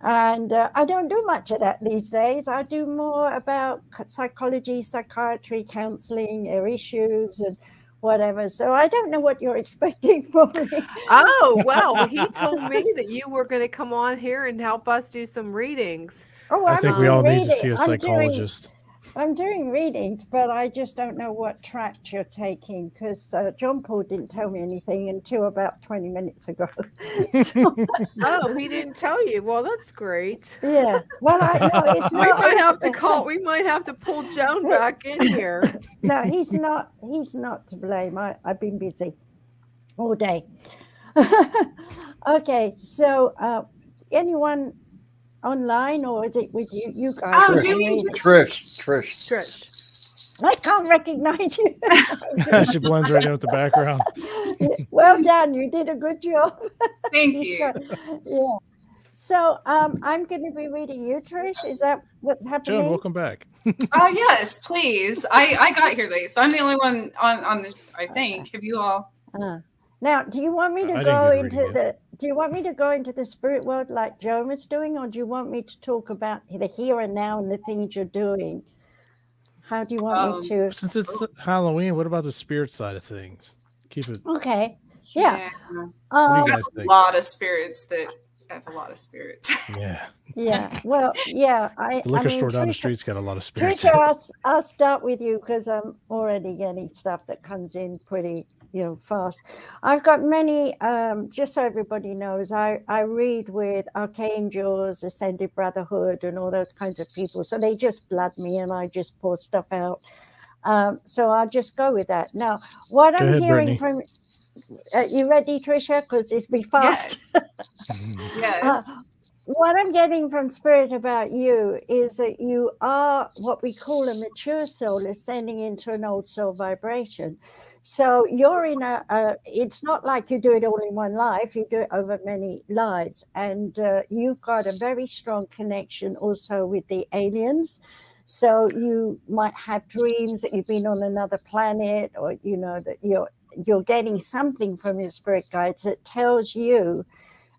And I don't do much of that these days. I do more about psychology, psychiatry, counseling, their issues and whatever. So I don't know what you're expecting from me.
Oh, well, he told me that you were going to come on here and help us do some readings.
Oh,
I think we all need to see a psychologist.
I'm doing readings, but I just don't know what track you're taking because John Paul didn't tell me anything until about 20 minutes ago. So,
oh, he didn't tell you. Well, that's great.
Yeah. Well, no, it's not.
We might have to pull Joan back in here.
No, he's not. He's not to blame. I've been busy all day. Okay, so anyone online, or is it with you guys?
Oh, do you
Trish.
I can't recognize you.
She blends right in with the background.
Well done. You did a good job.
Thank you.
Yeah. So I'm going to be reading you, Trish. Is that what's happening?
Joan, welcome back.
Yes, please. I got here late, so I'm the only one on the. I think. Have you all?
Now, do you want me to go into the? Do you want me to go into the spirit world like Joan was doing, or do you want me to talk about the here and now and the things you're doing? How do you want me to?
Since it's Halloween, what about the spirit side of things? Keep it.
Okay. Yeah.
What do you guys
a
think?
lot of spirits that have a lot of spirits.
Yeah.
Yeah. Well, yeah.
The liquor store down the street's got a lot of spirits.
Trisha, I'll start with you because I'm already getting stuff that comes in pretty, fast. I've got many, just so everybody knows, I read with archangels, ascended brotherhood, and all those kinds of people. So they just blood me and I just pour stuff out. So I'll just go with that. Now, what I'm hearing from, you ready, Trisha? Because it's be fast.
Yes.
What I'm getting from Spirit about you is that you are what we call a mature soul ascending into an old soul vibration. So you're in it's not like you do it all in one life, you do it over many lives. And you've got a very strong connection also with the aliens. So you might have dreams that you've been on another planet, or, that you're getting something from your spirit guides that tells you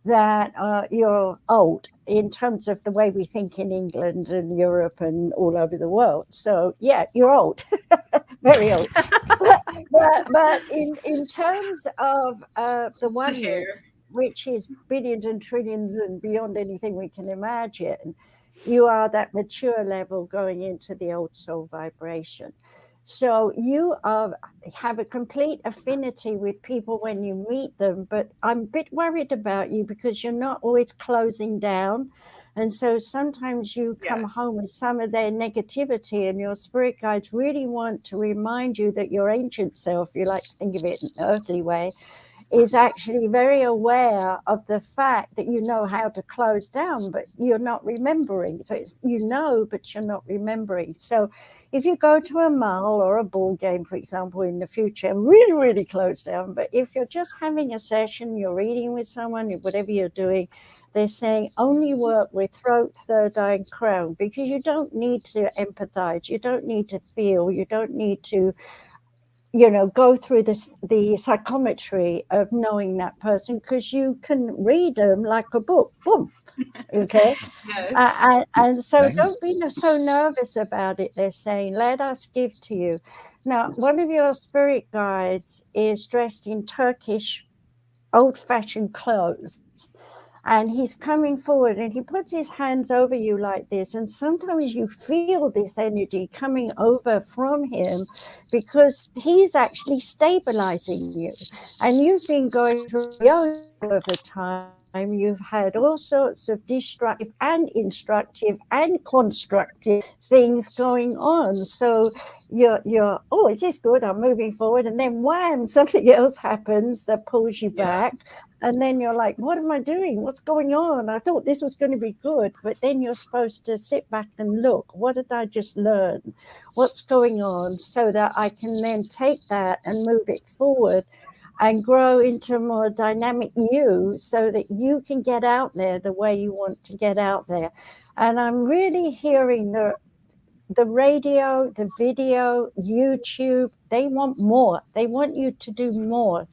that you're old in terms of the way we think in England and Europe and all over the world. So yeah, you're old, very old. but in terms of the oneness, which is billions and trillions and beyond anything we can imagine, you are that mature level going into the old soul vibration. So you have a complete affinity with people when you meet them, but I'm a bit worried about you because you're not always closing down. And so sometimes you come home with some of their negativity, and your spirit guides really want to remind you that your ancient self, you like to think of it in an earthly way, is actually very aware of the fact that you know how to close down, but you're not remembering. So it's, but you're not remembering. So if you go to a mall or a ball game, for example, in the future, really, really close down. But if you're just having a session, you're reading with someone, whatever you're doing, they're saying only work with throat, third eye, and crown, because you don't need to empathize. You don't need to feel. You don't need to go through the psychometry of knowing that person, because you can read them like a book. Boom. Okay.
Yes.
And so don't be so nervous about it. They're saying, let us give to you. Now, one of your spirit guides is dressed in Turkish old-fashioned clothes. And he's coming forward and he puts his hands over you like this. And sometimes you feel this energy coming over from him because he's actually stabilizing you. And you've been going through yoga over time. You've had all sorts of destructive and instructive and constructive things going on. So you're oh, is this good? I'm moving forward. And then wham, something else happens that pulls you back. And then you're like, what am I doing? What's going on? I thought this was going to be good. But then you're supposed to sit back and look. What did I just learn? What's going on? So that I can then take that and move it forward and grow into a more dynamic you, so that you can get out there the way you want to get out there. And I'm really hearing the radio, the video, YouTube, they want more. They want you to do more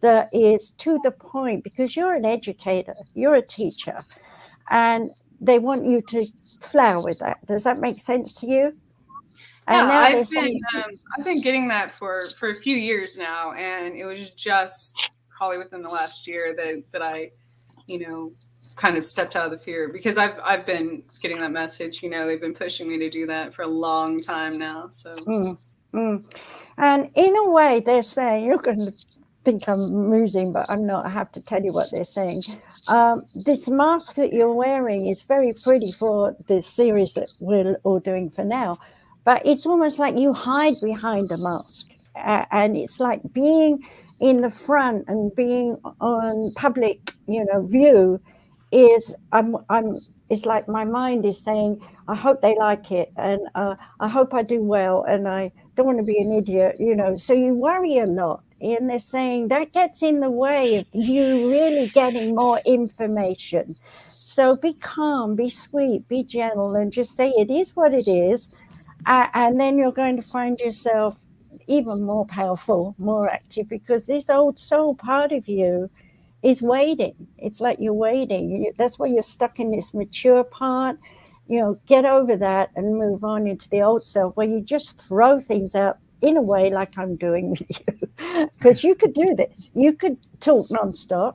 that is to the point, because you're an educator, you're a teacher, and they want you to flower with that. Does that make sense to you? And
Yeah,
now
I've been getting that for a few years now, and it was just probably within the last year that I, kind of stepped out of the fear, because I've been getting that message. They've been pushing me to do that for a long time now. So,
and in a way, they're saying, you're going to think I'm musing, but I'm not. I have to tell you what they're saying. This mask that you're wearing is very pretty for this series that we're all doing for now, but it's almost like you hide behind a mask, and it's like being in the front and being on public, view is it's like my mind is saying, I hope they like it, and I hope I do well, and I don't want to be an idiot, so you worry a lot. And they're saying that gets in the way of you really getting more information. So be calm, be sweet, be gentle, and just say it is what it is. And then you're going to find yourself even more powerful, more active, because this old soul part of you is waiting. It's like you're waiting. That's why you're stuck in this mature part. Get over that and move on into the old self, where you just throw things out in a way like I'm doing with you, because you could do this. You could talk nonstop.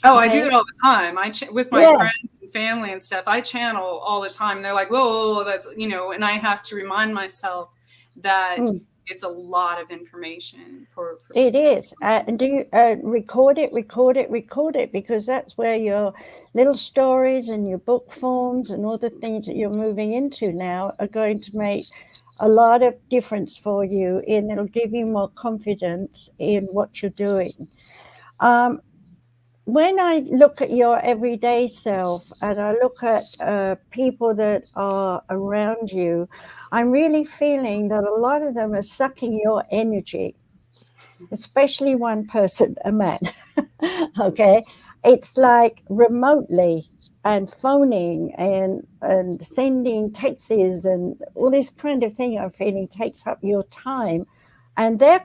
Oh, I do it all the time. With my friends and family and stuff, I channel all the time. They're like, whoa, that's, and I have to remind myself that it's a lot of information for
it is. And do you record it, because that's where your little stories and your book forms and all the things that you're moving into now are going to make a lot of difference for you, and it'll give you more confidence in what you're doing. When I look at your everyday self and I look at people that are around you, I'm really feeling that a lot of them are sucking your energy, especially one person, a man. Okay, it's like remotely and phoning and sending texts and all this kind of thing I'm feeling takes up your time. And they're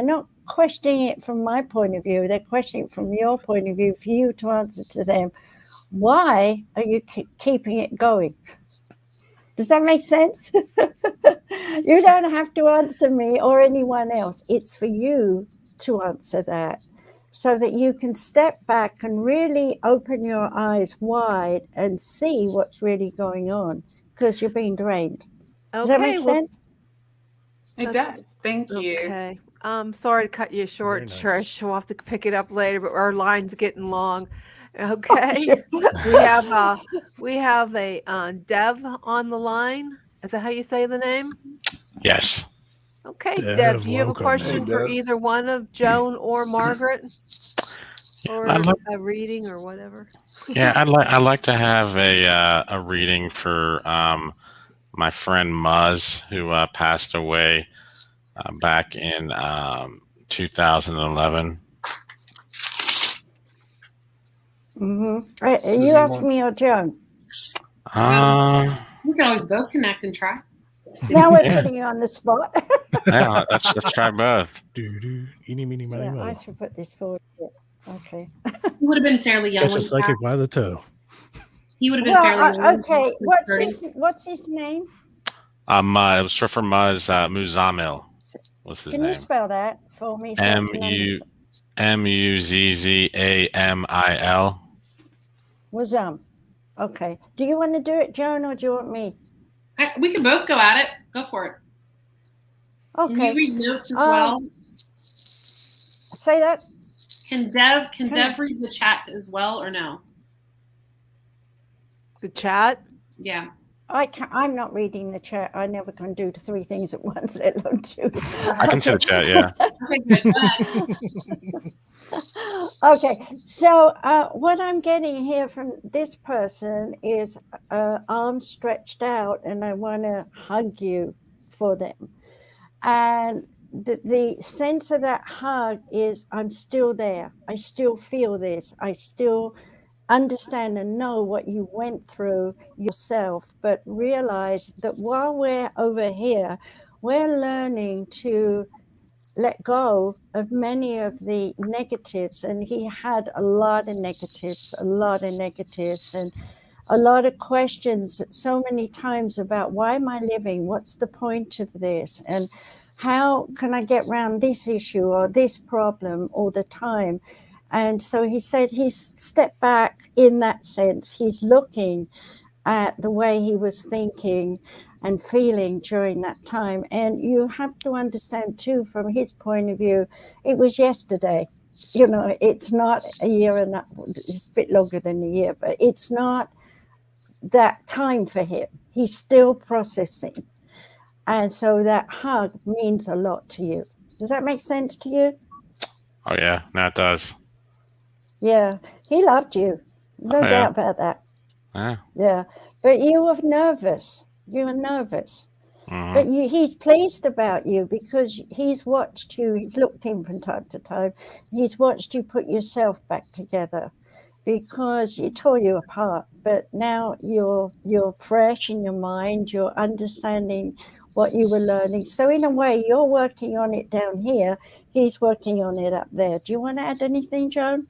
not questioning it from my point of view, they're questioning it from your point of view, for you to answer to them, why are you keeping it going? Does that make sense? You don't have to answer me or anyone else. It's for you to answer that, so that you can step back and really open your eyes wide and see what's really going on, because you're being drained. Does that make sense?
It does. Thank you.
Okay. Sorry to cut you short, Trish. We'll have to pick it up later, but our line's getting long. Okay. We have a Dev on the line. Is that how you say the name?
Yes.
Okay, Dev, do you have a question for either one of Joan or Margaret? Or a reading or whatever?
Yeah, I'd like to have a reading for my friend Muzz, who passed away back in 2011.
Are you asking me or Joan?
We can always both connect and try.
Now we're putting you on the spot.
Yeah, let's try both.
I should put this forward. Okay.
He would have been fairly young.
Catch a psychic by the toe.
He would have been fairly young.
Okay. What's his name?
It was short for Muzz. Muzamil was his name.
Can you spell that for me?
Muzzamil.
Muzam. Okay. Do you want to do it, Joan, or do you want me?
We can both go at it. Go for it.
Okay.
Can you read notes as well?
Say that.
Can Dev read the chat as well, or no?
The chat?
Yeah.
I'm not reading the chat. I never can do the three things at once, let alone two.
I can see the chat, yeah.
Okay, good. Go ahead.
Okay, so what I'm getting here from this person is arms stretched out, and I want to hug you for them. And the sense of that hug is, I'm still there. I still feel this. I still understand and know what you went through yourself, but realize that while we're over here, we're learning to let go of many of the negatives. And he had a lot of negatives, and a lot of questions so many times about, why am I living? What's the point of this? And how can I get around this issue or this problem all the time? And so he said he's stepped back in that sense. He's looking at the way he was thinking and feeling during that time. And you have to understand too, from his point of view, it was yesterday. You know, it's not a year and it's a bit longer than a year, but it's not that time for him. He's still processing. And so that hug means a lot to you. Does that make sense to you?
Oh yeah, no, it does.
Yeah, he loved you. No
yeah.
doubt about that.
Yeah.
Yeah, but you were nervous. You were nervous.
Mhm.
But he's pleased about you because he's watched you. He's looked in from time to time. He's watched you put yourself back together, because you tore you apart. But now you're fresh in your mind. You're understanding what you were learning. So in a way, you're working on it down here. He's working on it up there. Do you want to add anything, Joan?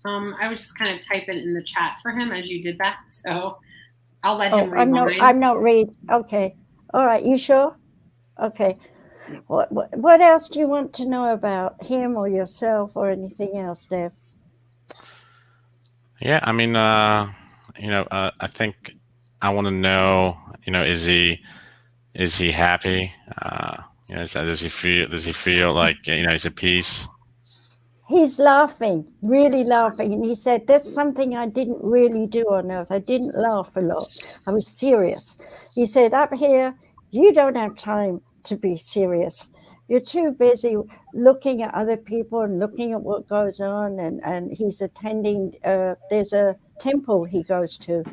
I was just kind of typing in the chat for him as you did that, so I'll let him read
I'm
mine.
not read. Okay. All right. You sure? Okay. What else do you want to know about him or yourself or anything else, Dave?
Yeah, I mean, I think I want to know, is he happy? Does he feel like, he's at peace?
He's laughing, really laughing. And he said, that's something I didn't really do on Earth. I didn't laugh a lot. I was serious. He said, up here, you don't have time to be serious. You're too busy looking at other people and looking at what goes on. And he's attending, there's a temple he goes to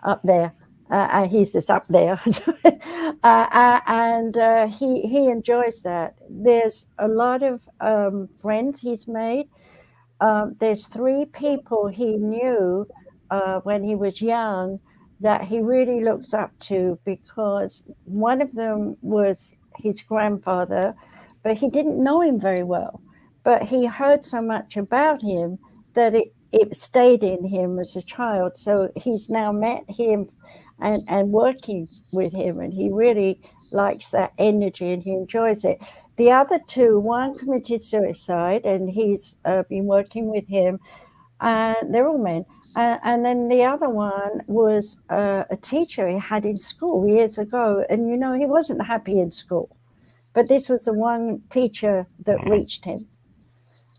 up there. He's just up there. And he enjoys that. There's a lot of friends he's made. There's 3 people he knew when he was young that he really looks up to, because one of them was his grandfather, but he didn't know him very well. But he heard so much about him that it stayed in him as a child. So he's now met him and working with him, and he really likes that energy and he enjoys it. The other 2, one committed suicide, and he's been working with him, and they're all men. And then the other one was a teacher he had in school years ago, and he wasn't happy in school, but this was the one teacher that reached him,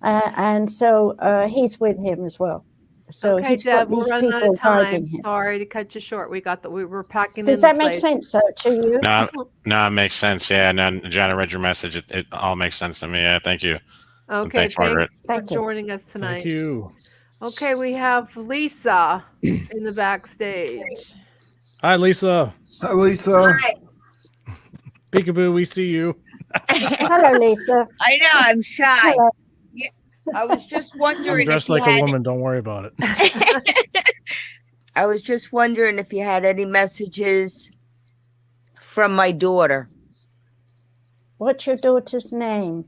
and so he's with him as well. So
okay,
he's got
Deb, we're
these
running out
people
of time.
guiding him.
Sorry to cut you short. We were packing
Does
in
that
the
make
place.
sense to you?
No, it makes sense. Yeah, no, John, I read your message. It all makes sense to me. Yeah, thank you. And
Okay,
thanks, Margaret.
thanks for joining us tonight.
Thank you.
Okay, we have Lisa in the backstage.
Hi, Lisa.
Hi, Lisa.
Peekaboo, we see you.
Hello, Lisa.
I know, I'm shy.
Hello.
Yeah, I was just
I'm
wondering if
dressed
you
like
had,
a woman. Don't worry about it.
I was just wondering if you had any messages from my daughter.
What's your daughter's name?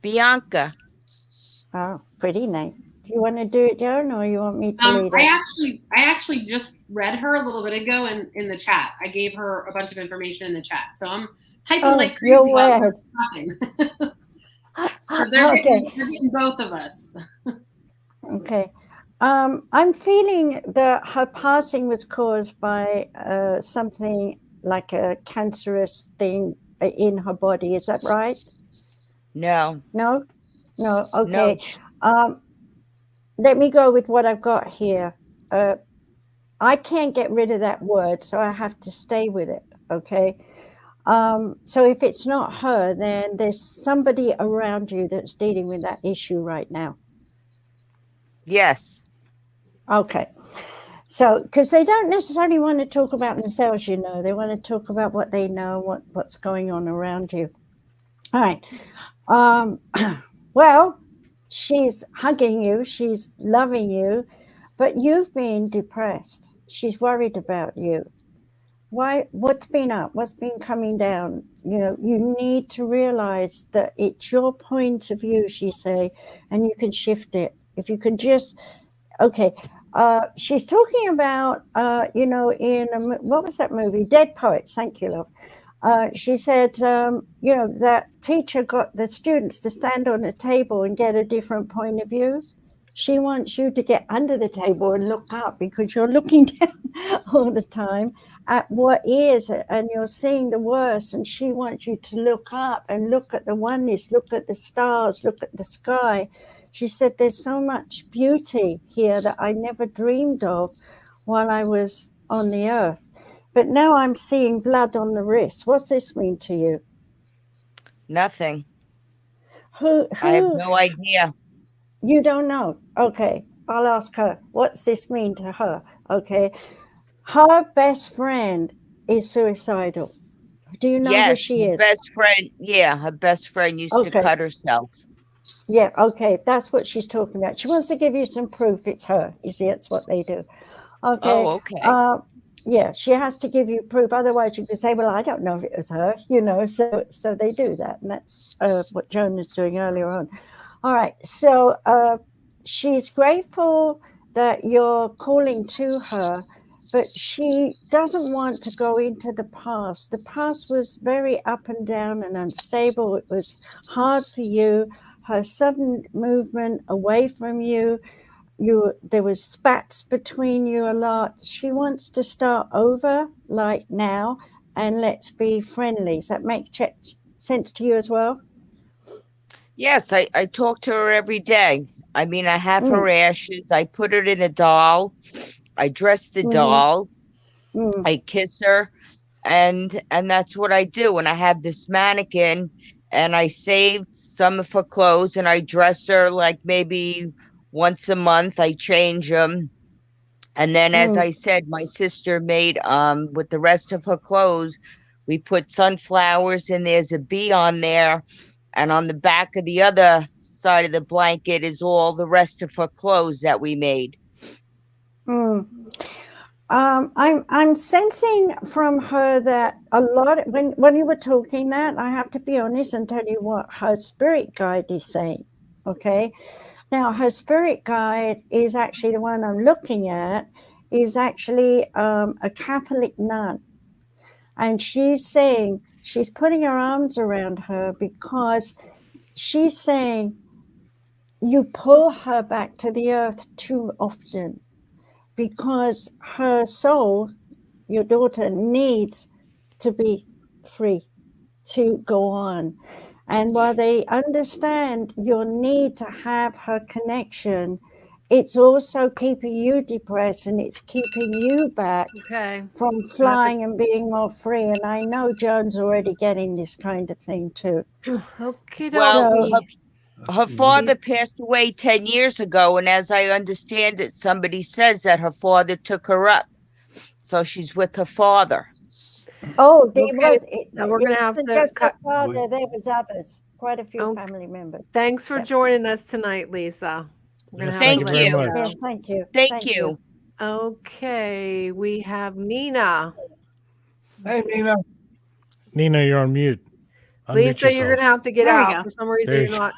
Bianca.
Oh, pretty name. Do you want to do it, Joan, or you want me to lead
I
it?
actually just read her a little bit ago in the chat. I gave her a bunch of information in the chat, so I'm typing like crazy
you're
while
weird.
we're talking. So they're getting both of us.
Okay. I'm feeling that her passing was caused by something like a cancerous thing in her body. Is that right?
No.
No? No. Okay. Let me go with what I've got here. I can't get rid of that word, so I have to stay with it. Okay. So if it's not her, then there's somebody around you that's dealing with that issue right now.
Yes.
Okay. So, because they don't necessarily want to talk about themselves, they want to talk about what they know, what's going on around you. All right. Well, she's hugging you. She's loving you. but you've been depressed. She's worried about you. Why? What's been up? What's been coming down? You know, you need to realize that it's your point of view, she say, and you can shift it. If you can just, okay. She's talking about, you know, in what was that movie? Dead Poets. Thank you, love. She said, you know, that teacher got the students to stand on a table and get a different point of view. She wants you to get under the table and look up, because you're looking down all the time at what is, and you're seeing the worst, and she wants you to look up and look at the oneness, look at the stars, look at the sky. She said, there's so much beauty here that I never dreamed of while I was on the earth. But now I'm seeing blood on the wrist. What's this mean to you?
Nothing.
Who
I have no idea.
You don't know? Okay, I'll ask her. What's this mean to her? Okay. Her best friend is suicidal. Do you know who she is?
Best friend. Yeah, her best friend used to cut herself.
Yeah, okay, that's what she's talking about. She wants to give you some proof it's her. You see, it's what they do. Okay.
Oh, okay.
Yeah, she has to give you proof. Otherwise, you could say, well, I don't know if it was her, you know. So they do that. And that's what Joan was doing earlier on. All right. So she's grateful that you're calling to her, but she doesn't want to go into the past. The past was very up and down and unstable. It was hard for you. Her sudden movement away from you, there was spats between you a lot. She wants to start over like now, and let's be friendly. Does that make sense to you as well?
Yes, I talk to her every day. I mean, I have her ashes. I put her in a doll. I dress the doll. I kiss her, and that's what I do. And I have this mannequin, and I saved some of her clothes, and I dress her like maybe once a month. I change them. And then, as I said, my sister made, with the rest of her clothes, we put sunflowers, and there's a bee on there. And on the back of the other side of the blanket is all the rest of her clothes that we made.
I'm sensing from her that a lot, when you were talking that, I have to be honest and tell you what her spirit guide is saying. Okay. Now, her spirit guide is actually the one I'm looking at, is actually a Catholic nun. And she's saying, she's putting her arms around her because she's saying you pull her back to the earth too often, because her soul, your daughter, needs to be free to go on. And while they understand your need to have her connection, it's also keeping you depressed, and it's keeping you back from flying and being more free. And I know Joan's already getting this kind of thing too.
Okay,
well, her father passed away 10 years ago, and as I understand it, somebody says that her father took her up, so she's with her father.
Oh, there was.
Now we're going to have to
just
cut.
her father. There was others, quite a few family members.
Thanks for joining us tonight, Lisa. We're gonna have
Thank
to let
you.
go.
Yes, thank you.
Thank you.
Okay, we have Nina.
Hey, Nina.
Nina, you're on mute. Unmute
Lisa, you're
yourself.
going to have to get
There we
out.
go.
For some reason,
There
you're
you
not.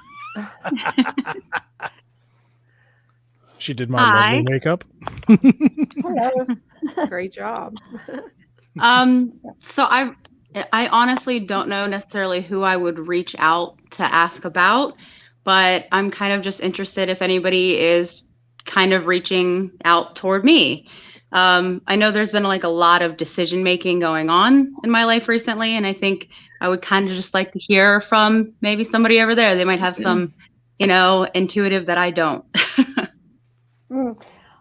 She did my
Hi.
lovely makeup.
Hello.
Great job.
So I honestly don't know necessarily who I would reach out to ask about, but I'm kind of just interested if anybody is kind of reaching out toward me. I know there's been like a lot of decision making going on in my life recently, and I think I would kind of just like to hear from maybe somebody over there. They might have some, intuitive that I don't.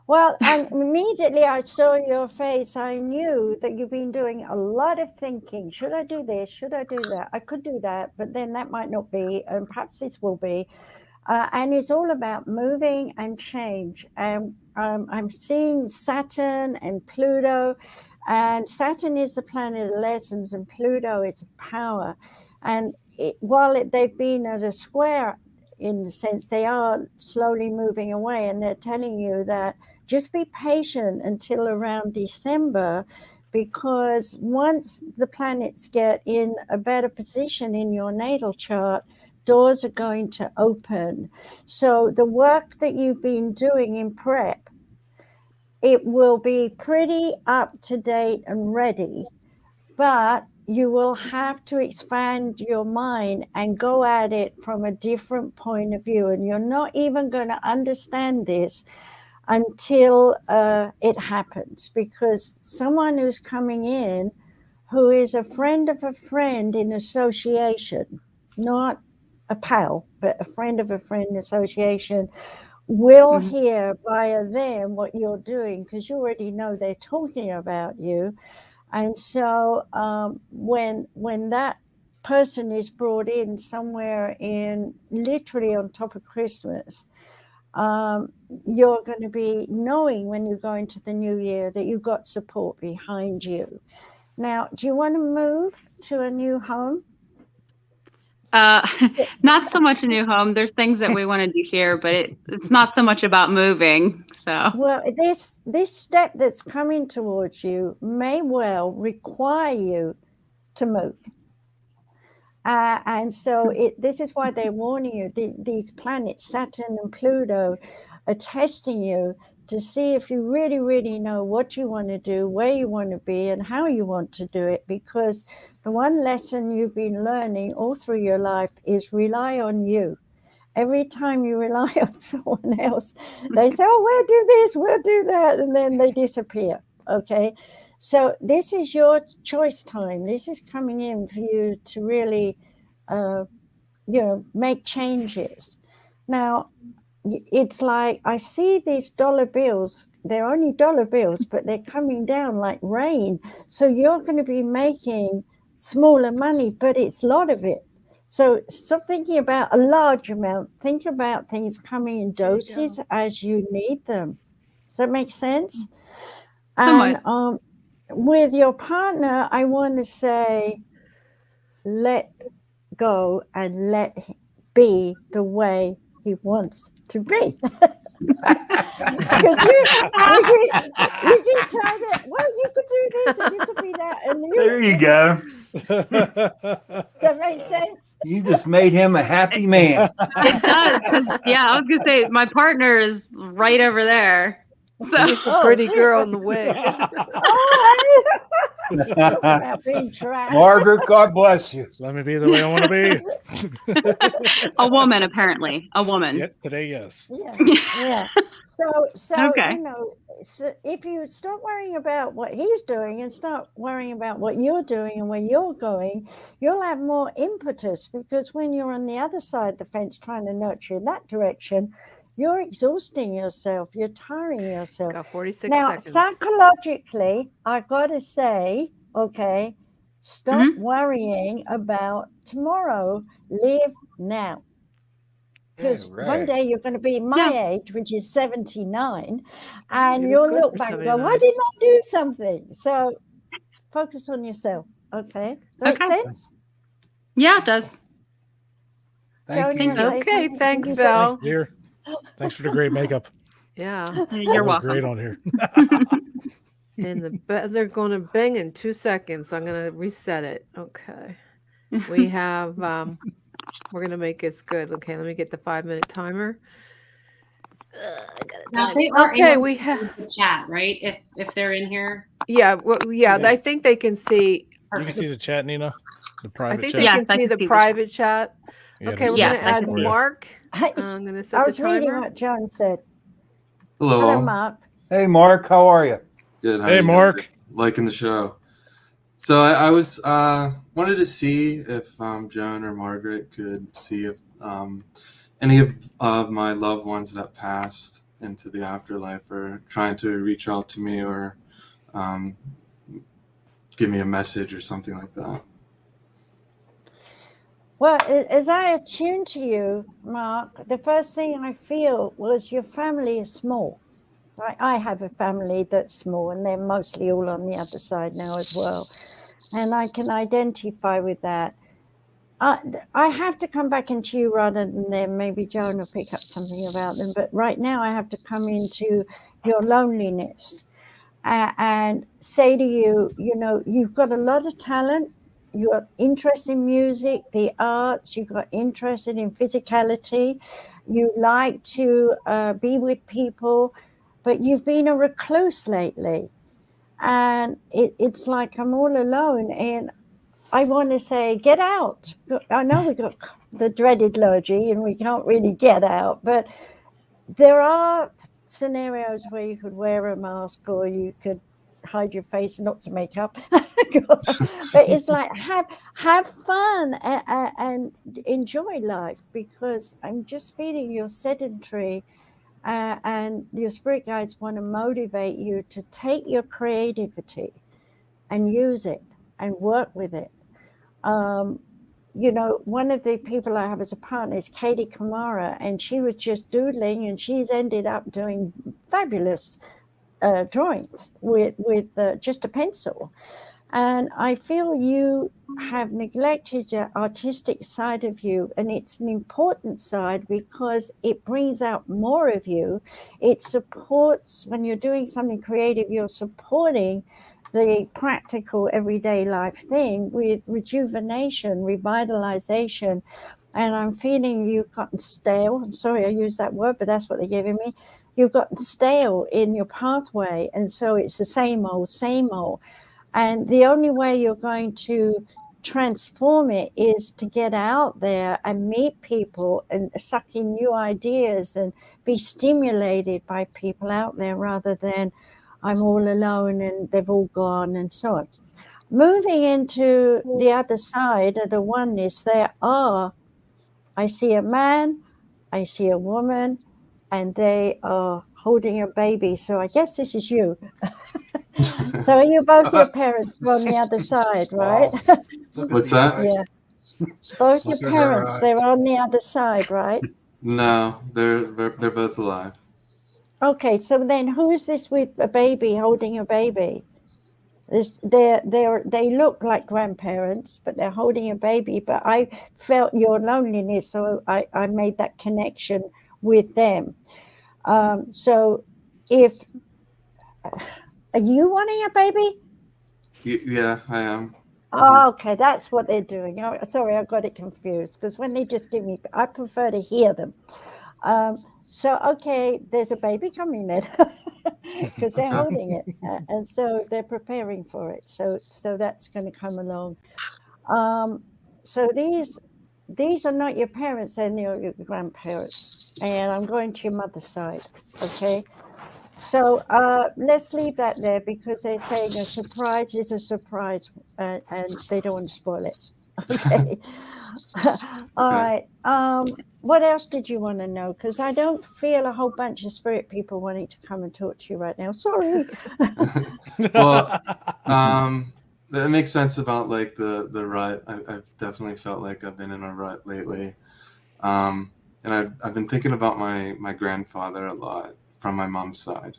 Well, and immediately I saw your face. I knew that you've been doing a lot of thinking. Should I do this? Should I do that? I could do that, but then that might not be, and perhaps this will be. And it's all about moving and change. And I'm seeing Saturn and Pluto, and Saturn is the planet of lessons, and Pluto is power. And while they've been at a square, in the sense they are slowly moving away, and they're telling you that just be patient until around December, because once the planets get in a better position in your natal chart, doors are going to open. So the work that you've been doing in prep, it will be pretty up to date and ready, but you will have to expand your mind and go at it from a different point of view. And you're not even going to understand this until it happens, because someone who's coming in who is a friend of a friend in association, not a pal, but a friend of a friend association, will hear via them what you're doing, because you already know they're talking about you. And so when that person is brought in somewhere in literally on top of Christmas, you're going to be knowing when you go into the new year that you've got support behind you. Now, do you want to move to a new home?
Not so much a new home. There's things that we want to do here, but it's not so much about moving. So,
well, this step that's coming towards you may well require you to move. And so this is why they're warning you. These planets, Saturn and Pluto, are testing you to see if you really, really know what you want to do, where you want to be, and how you want to do it. Because the one lesson you've been learning all through your life is rely on you. Every time you rely on someone else, they say, oh, we'll do this, we'll do that, and then they disappear. Okay? So this is your choice time. This is coming in for you to really, make changes. Now, it's like I see these dollar bills. They're only dollar bills, but they're coming down like rain. So you're going to be making smaller money, but it's a lot of it. So stop thinking about a large amount. Think about things coming in doses as you need them. Does that make sense? And with your partner, I want to say, let go and let him be the way he wants to be. Because we keep trying to, well, you could do this and you could be that. And
There you go.
Does that make sense?
You just made him a happy man.
it does. 'Cause, yeah, I was going to say, my partner is right over there. So.
He's a pretty girl in the way.
About being trapped.
Margaret, God bless you.
Let me be the way I want to be.
A woman, apparently. A woman.
Yep, today, yes.
Yeah. So
okay.
So if you stop worrying about what he's doing and start worrying about what you're doing and where you're going, you'll have more impetus, because when you're on the other side of the fence trying to nurture in that direction, you're exhausting yourself. You're tiring yourself.
Got 46
now,
seconds.
Psychologically, I got to say, okay, stop worrying about tomorrow. Live now. Because one day you're going to be my age, which is 79, and you'll look back and go, why didn't I do something? So focus on yourself. Okay. Does that make sense?
Yeah, it does.
Thank you.
Okay, thanks, Val.
Thanks, dear. Thanks for the great makeup.
Yeah.
You're welcome.
Great on here.
And the buzzer going to bang in 2 seconds. So I'm going to reset it. Okay. We have, we're going to make this good. Okay, let me get the 5-minute timer.
Now, they are
okay,
able
we
to
have
the chat, right? If they're in here.
Yeah, well, yeah, I think they can see.
You can see the chat, Nina. The private
I think
chat.
they can see the private chat.
Yeah,
Okay, we're
there's
going to add
for you.
Mark. I'm going to set
I
the
was reading
timer.
what John said.
Hello.
Hello, Mark.
Hey, Mark, how are you?
Good. How
Hey,
you guys
Mark.
doing? Liking the show. So I was wanted to see if Joan or Margaret could see if any of my loved ones that passed into the afterlife are trying to reach out to me or give me a message or something like that.
Well, as I attune to you, Mark, the first thing I feel was your family is small. I have a family that's small, and they're mostly all on the other side now as well. And I can identify with that. I have to come back into you rather than them. Maybe Joan will pick up something about them. But right now I have to come into your loneliness and say to you, you know, you've got a lot of talent. You're interested in music, the arts. You got interested in physicality. You like to be with people, but you've been a recluse lately. And it's like I'm all alone. And I want to say, get out. I know we got the dreaded clergy and we can't really get out, but there are scenarios where you could wear a mask or you could hide your face, not to make up. But it's like have fun and enjoy life, because I'm just feeling you're sedentary, and your spirit guides want to motivate you to take your creativity and use it and work with it. You know, one of the people I have as a partner is Katie Kamara, and she was just doodling, and she's ended up doing fabulous drawings with just a pencil. And I feel you have neglected your artistic side of you, and it's an important side because it brings out more of you. It supports, when you're doing something creative, you're supporting the practical everyday life thing with rejuvenation, revitalization. And I'm feeling you've gotten stale. I'm sorry I use that word, but that's what they're giving me. You've gotten stale in your pathway, and so it's the same old, same old. And the only way you're going to transform it is to get out there and meet people and suck in new ideas and be stimulated by people out there, rather than I'm all alone and they've all gone and so on. Moving into the other side of the oneness, I see a man, I see a woman, and they are holding a baby. So I guess this is you. So are you both your parents on the other side, right?
Wow.
What's that?
Yeah. Both your
Look at her
parents,
eyes.
they're on the other side, right?
No, they're both alive.
Okay, so then who's this with a baby holding a baby? They look like grandparents, but they're holding a baby. But I felt your loneliness, so I made that connection with them. So if are you wanting a baby?
Yeah, I am.
Oh, okay, that's what they're doing. Oh, sorry, I got it confused, because when they just give me, I prefer to hear them. So, okay, there's a baby coming then, because they're holding it, and so they're preparing for it. So that's going to come along. So these are not your parents; they're your grandparents, and I'm going to your mother's side. Okay. So let's leave that there, because they're saying a surprise is a surprise, and they don't want to spoil it. Okay. All right. What else did you want to know? Because I don't feel a whole bunch of spirit people wanting to come and talk to you right now. Sorry.
Well, that makes sense about like the rut. I've definitely felt like I've been in a rut lately, and I've been thinking about my grandfather a lot from my mom's side.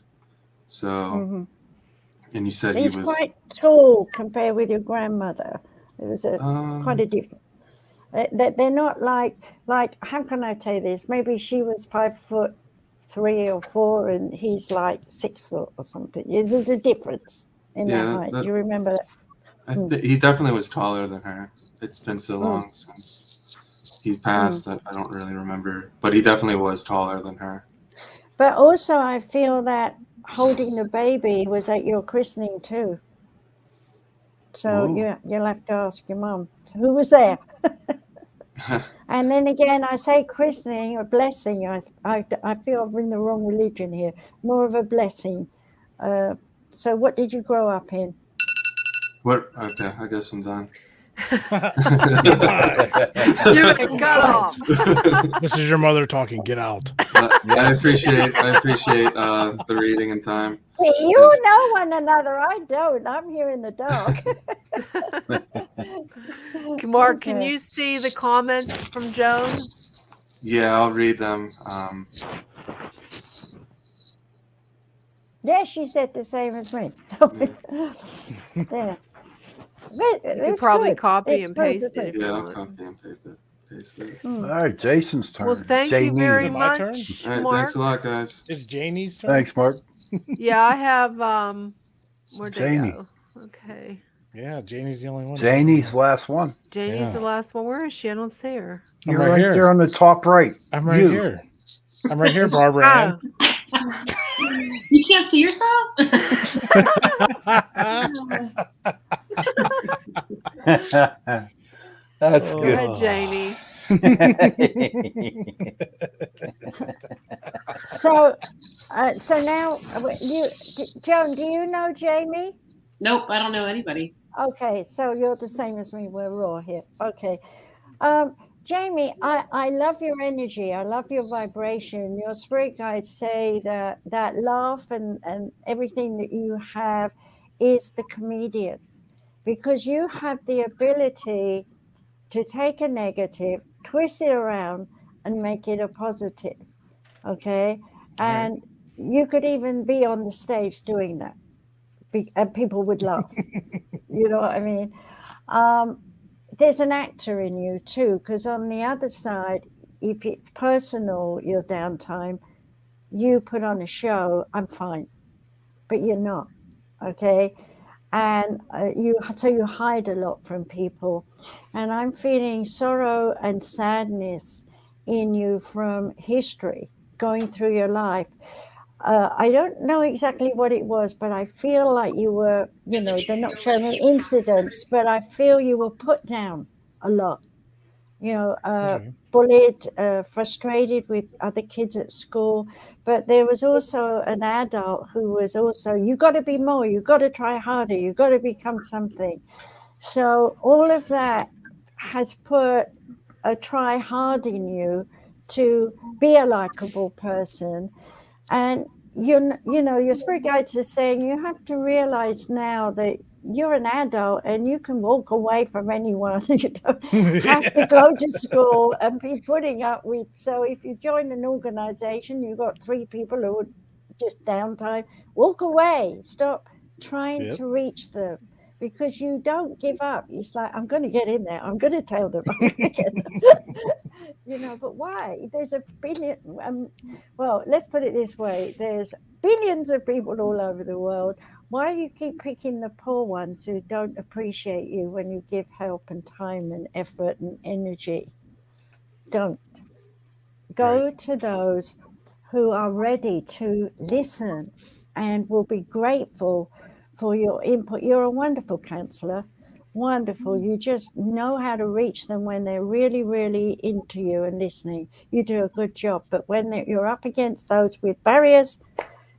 So, and you said
He's
he was
quite tall compared with your grandmother. It was quite a difference. They're not like how can I say this? Maybe she was 5'3" or 4, and he's like 6 foot or something. There's a difference in their height. Do you remember that?
he definitely was taller than her. It's been so long since he passed that I don't really remember, but he definitely was taller than her.
But also, I feel that holding the baby was at your christening too. So you'll have to ask your mum. So who was there? And then again, I say christening or blessing. I feel I'm in the wrong religion here. More of a blessing. So what did you grow up in?
What? Okay, I guess I'm done.
You been cut off.
This is your mother talking. Get out.
I appreciate the reading and time.
See, you know one another. I don't. I'm here in the dark.
Mark, can you see the comments from Joan?
Yeah, I'll read them.
Yeah, she said the same as me. So, yeah.
You could probably copy and paste it if
Yeah,
you
I'll
want.
copy and paste it.
All right, Jason's turn.
Well, thank you
Janie.
very
Is it my turn?
much,
All right,
Mark.
thanks a lot, guys.
It's Janie's turn.
Thanks, Mark.
Yeah, I have where'd they
Janie.
go? Okay.
Yeah, Janie's the only one.
Janie's last one.
Janie's
Yeah.
the last one. Where is she? I don't see her.
You're
right
right
here.
there on the top right.
I'm right
You.
here. I'm right here, Barbara Ann.
You can't see yourself?
That's
Go
good.
ahead, Janie.
So now, Joan, do you know Jamie?
Nope, I don't know anybody.
Okay, so you're the same as me. We're raw here. Okay. Jamie, I love your energy. I love your vibration. Your spirit guides say that laugh and everything that you have is the comedian, because you have the ability to take a negative, twist it around, and make it a positive. Okay. And you could even be on the stage doing that, and people would laugh. You know what I mean? There's an actor in you too, because on the other side, if it's personal, your downtime, you put on a show, I'm fine, but you're not. Okay. And you hide a lot from people. And I'm feeling sorrow and sadness in you from history going through your life. I don't know exactly what it was, but I feel like you were, they're not showing me incidents, but I feel you were put down a lot, bullied, frustrated with other kids at school. But there was also an adult who was also, you got to be more, you got to try harder, you got to become something. So all of that has put a try hard in you to be a likable person. And your spirit guides are saying you have to realize now that you're an adult and you can walk away from anyone. You don't have to go to school and be putting up with. So if you join an organization, you've got 3 people who are just downtime, walk away. Stop trying to reach them, because you don't give up. It's like, I'm going to get in there. I'm going to tell them. I'm gonna get them. But why? There's a billion. Well, let's put it this way. There's billions of people all over the world. Why do you keep picking the poor ones who don't appreciate you when you give help and time and effort and energy? Don't. Go to those who are ready to listen and will be grateful for your input. You're a wonderful counselor. Wonderful. You just know how to reach them when they're really, really into you and listening. You do a good job. But when you're up against those with barriers,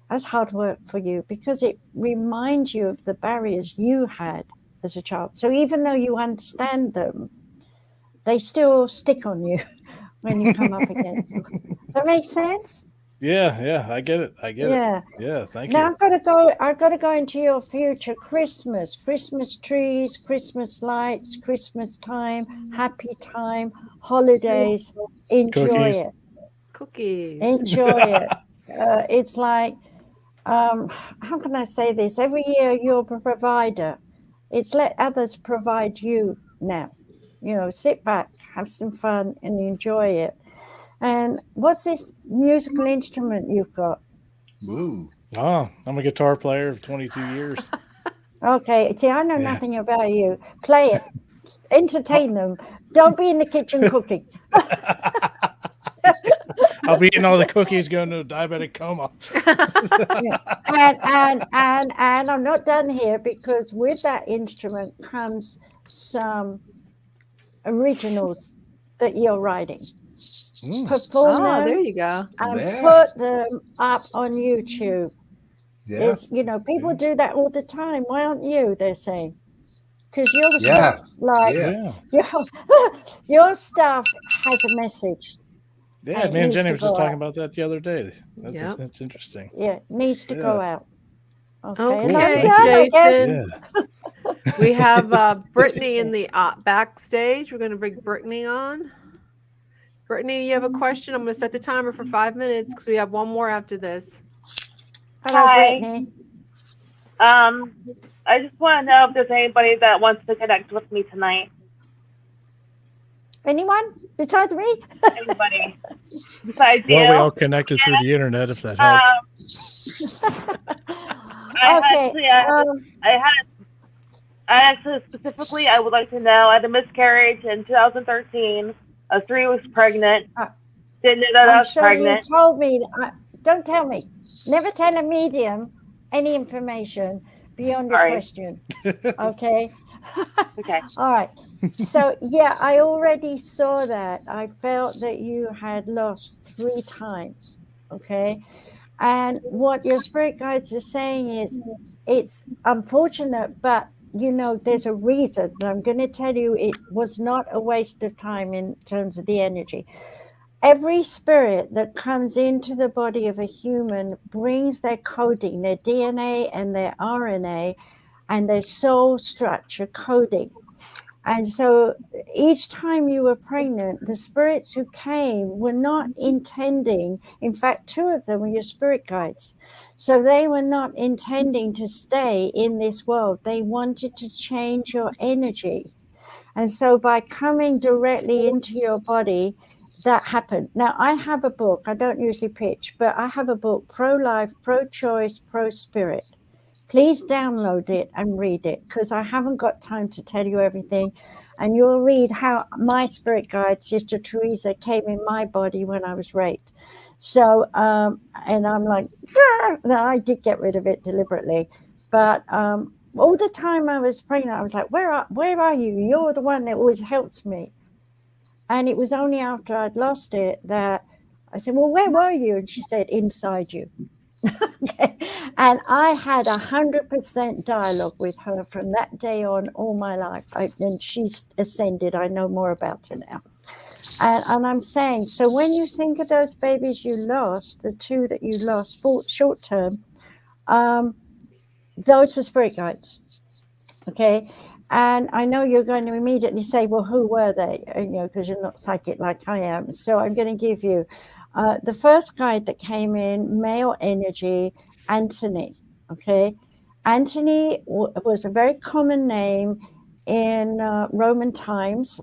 that's hard work for you, because it reminds you of the barriers you had as a child. So even though you understand them, they still stick on you when you come up against them. That makes sense?
Yeah, I get it. Thank you.
Now I've got to go into your future. Christmas trees, Christmas lights, Christmas time, happy time, holidays. Enjoy it.
Cookies.
Enjoy it. It's like, how can I say this? Every year you're a provider. It's let others provide you now. Sit back, have some fun, and enjoy it. And what's this musical instrument you've got?
Ooh.
Oh, I'm a guitar player of 22 years.
Okay. See, I know nothing about you. Play it. Entertain them. Don't be in the kitchen cooking.
I'll be eating all the cookies, going to a diabetic coma.
And I'm not done here, because with that instrument comes some originals that you're writing. Perform them.
There you go.
And put them up on YouTube. There's, people do that all the time. Why aren't you? They're saying, because your stuff's like your stuff has a message.
Yeah, me and Jenny were just talking about that the other day. That's interesting.
Yeah, it needs to go out. Okay,
Okay, Jason. We have Brittany in the backstage. We're going to bring Brittany on. Brittany, you have a question? I'm going to set the timer for 5 minutes because we have one more after this.
Hello,
Hi.
Brittany.
I just want to know if there's anybody that wants to connect with me tonight.
Anyone besides me?
Anybody besides you?
Well, we all connected through the internet, if that helps.
I actually specifically, I would like to know. I had a miscarriage in 2013. I was 3 weeks pregnant. Didn't know that I was pregnant.
You told me. Don't tell me. Never tell a medium any information beyond your question. Okay.
Okay.
All right. So yeah, I already saw that. I felt that you had lost 3 times. Okay. And what your spirit guides are saying is, it's unfortunate, but you know, there's a reason. And I'm going to tell you, it was not a waste of time in terms of the energy. Every spirit that comes into the body of a human brings their coding, their DNA and their RNA and their soul structure coding. And so each time you were pregnant, the spirits who came were not intending, in fact, 2 of them were your spirit guides. So they were not intending to stay in this world. They wanted to change your energy. And so by coming directly into your body, that happened. Now, I have a book. I don't usually pitch, but I have a book, Pro-Life, Pro-Choice, Pro-Spirit. Please download it and read it, because I haven't got time to tell you everything. And you'll read how my spirit guide, Sister Teresa, came in my body when I was raped. So, and I'm like, no, I did get rid of it deliberately. But all the time I was pregnant, I was like, where are you? You're the one that always helps me. And it was only after I'd lost it that I said, well, where were you? And she said, inside you. Okay. And I had 100% dialogue with her from that day on all my life. And she's ascended. I know more about her now. And I'm saying, so when you think of those babies you lost, the 2 that you lost short term, those were spirit guides. Okay. And I know you're going to immediately say, well, who were they? You know, because you're not psychic like I am. So I'm going to give you the first guide that came in, male energy, Anthony. Okay. Anthony was a very common name in Roman times.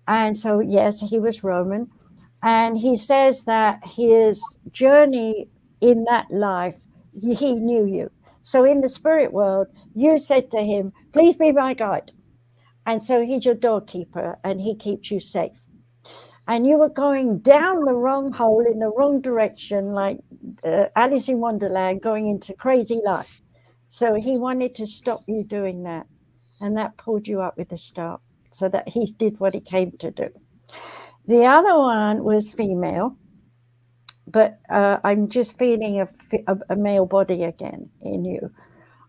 And so, yes, he was Roman. And he says that his journey in that life, he knew you. So in the spirit world, you said to him, please be my guide. And so he's your doorkeeper and he keeps you safe. And you were going down the wrong hole in the wrong direction, like Alice in Wonderland, going into crazy life. So he wanted to stop you doing that. And that pulled you up with a start so that he did what he came to do. The other one was female. But I'm just feeling a male body again in you.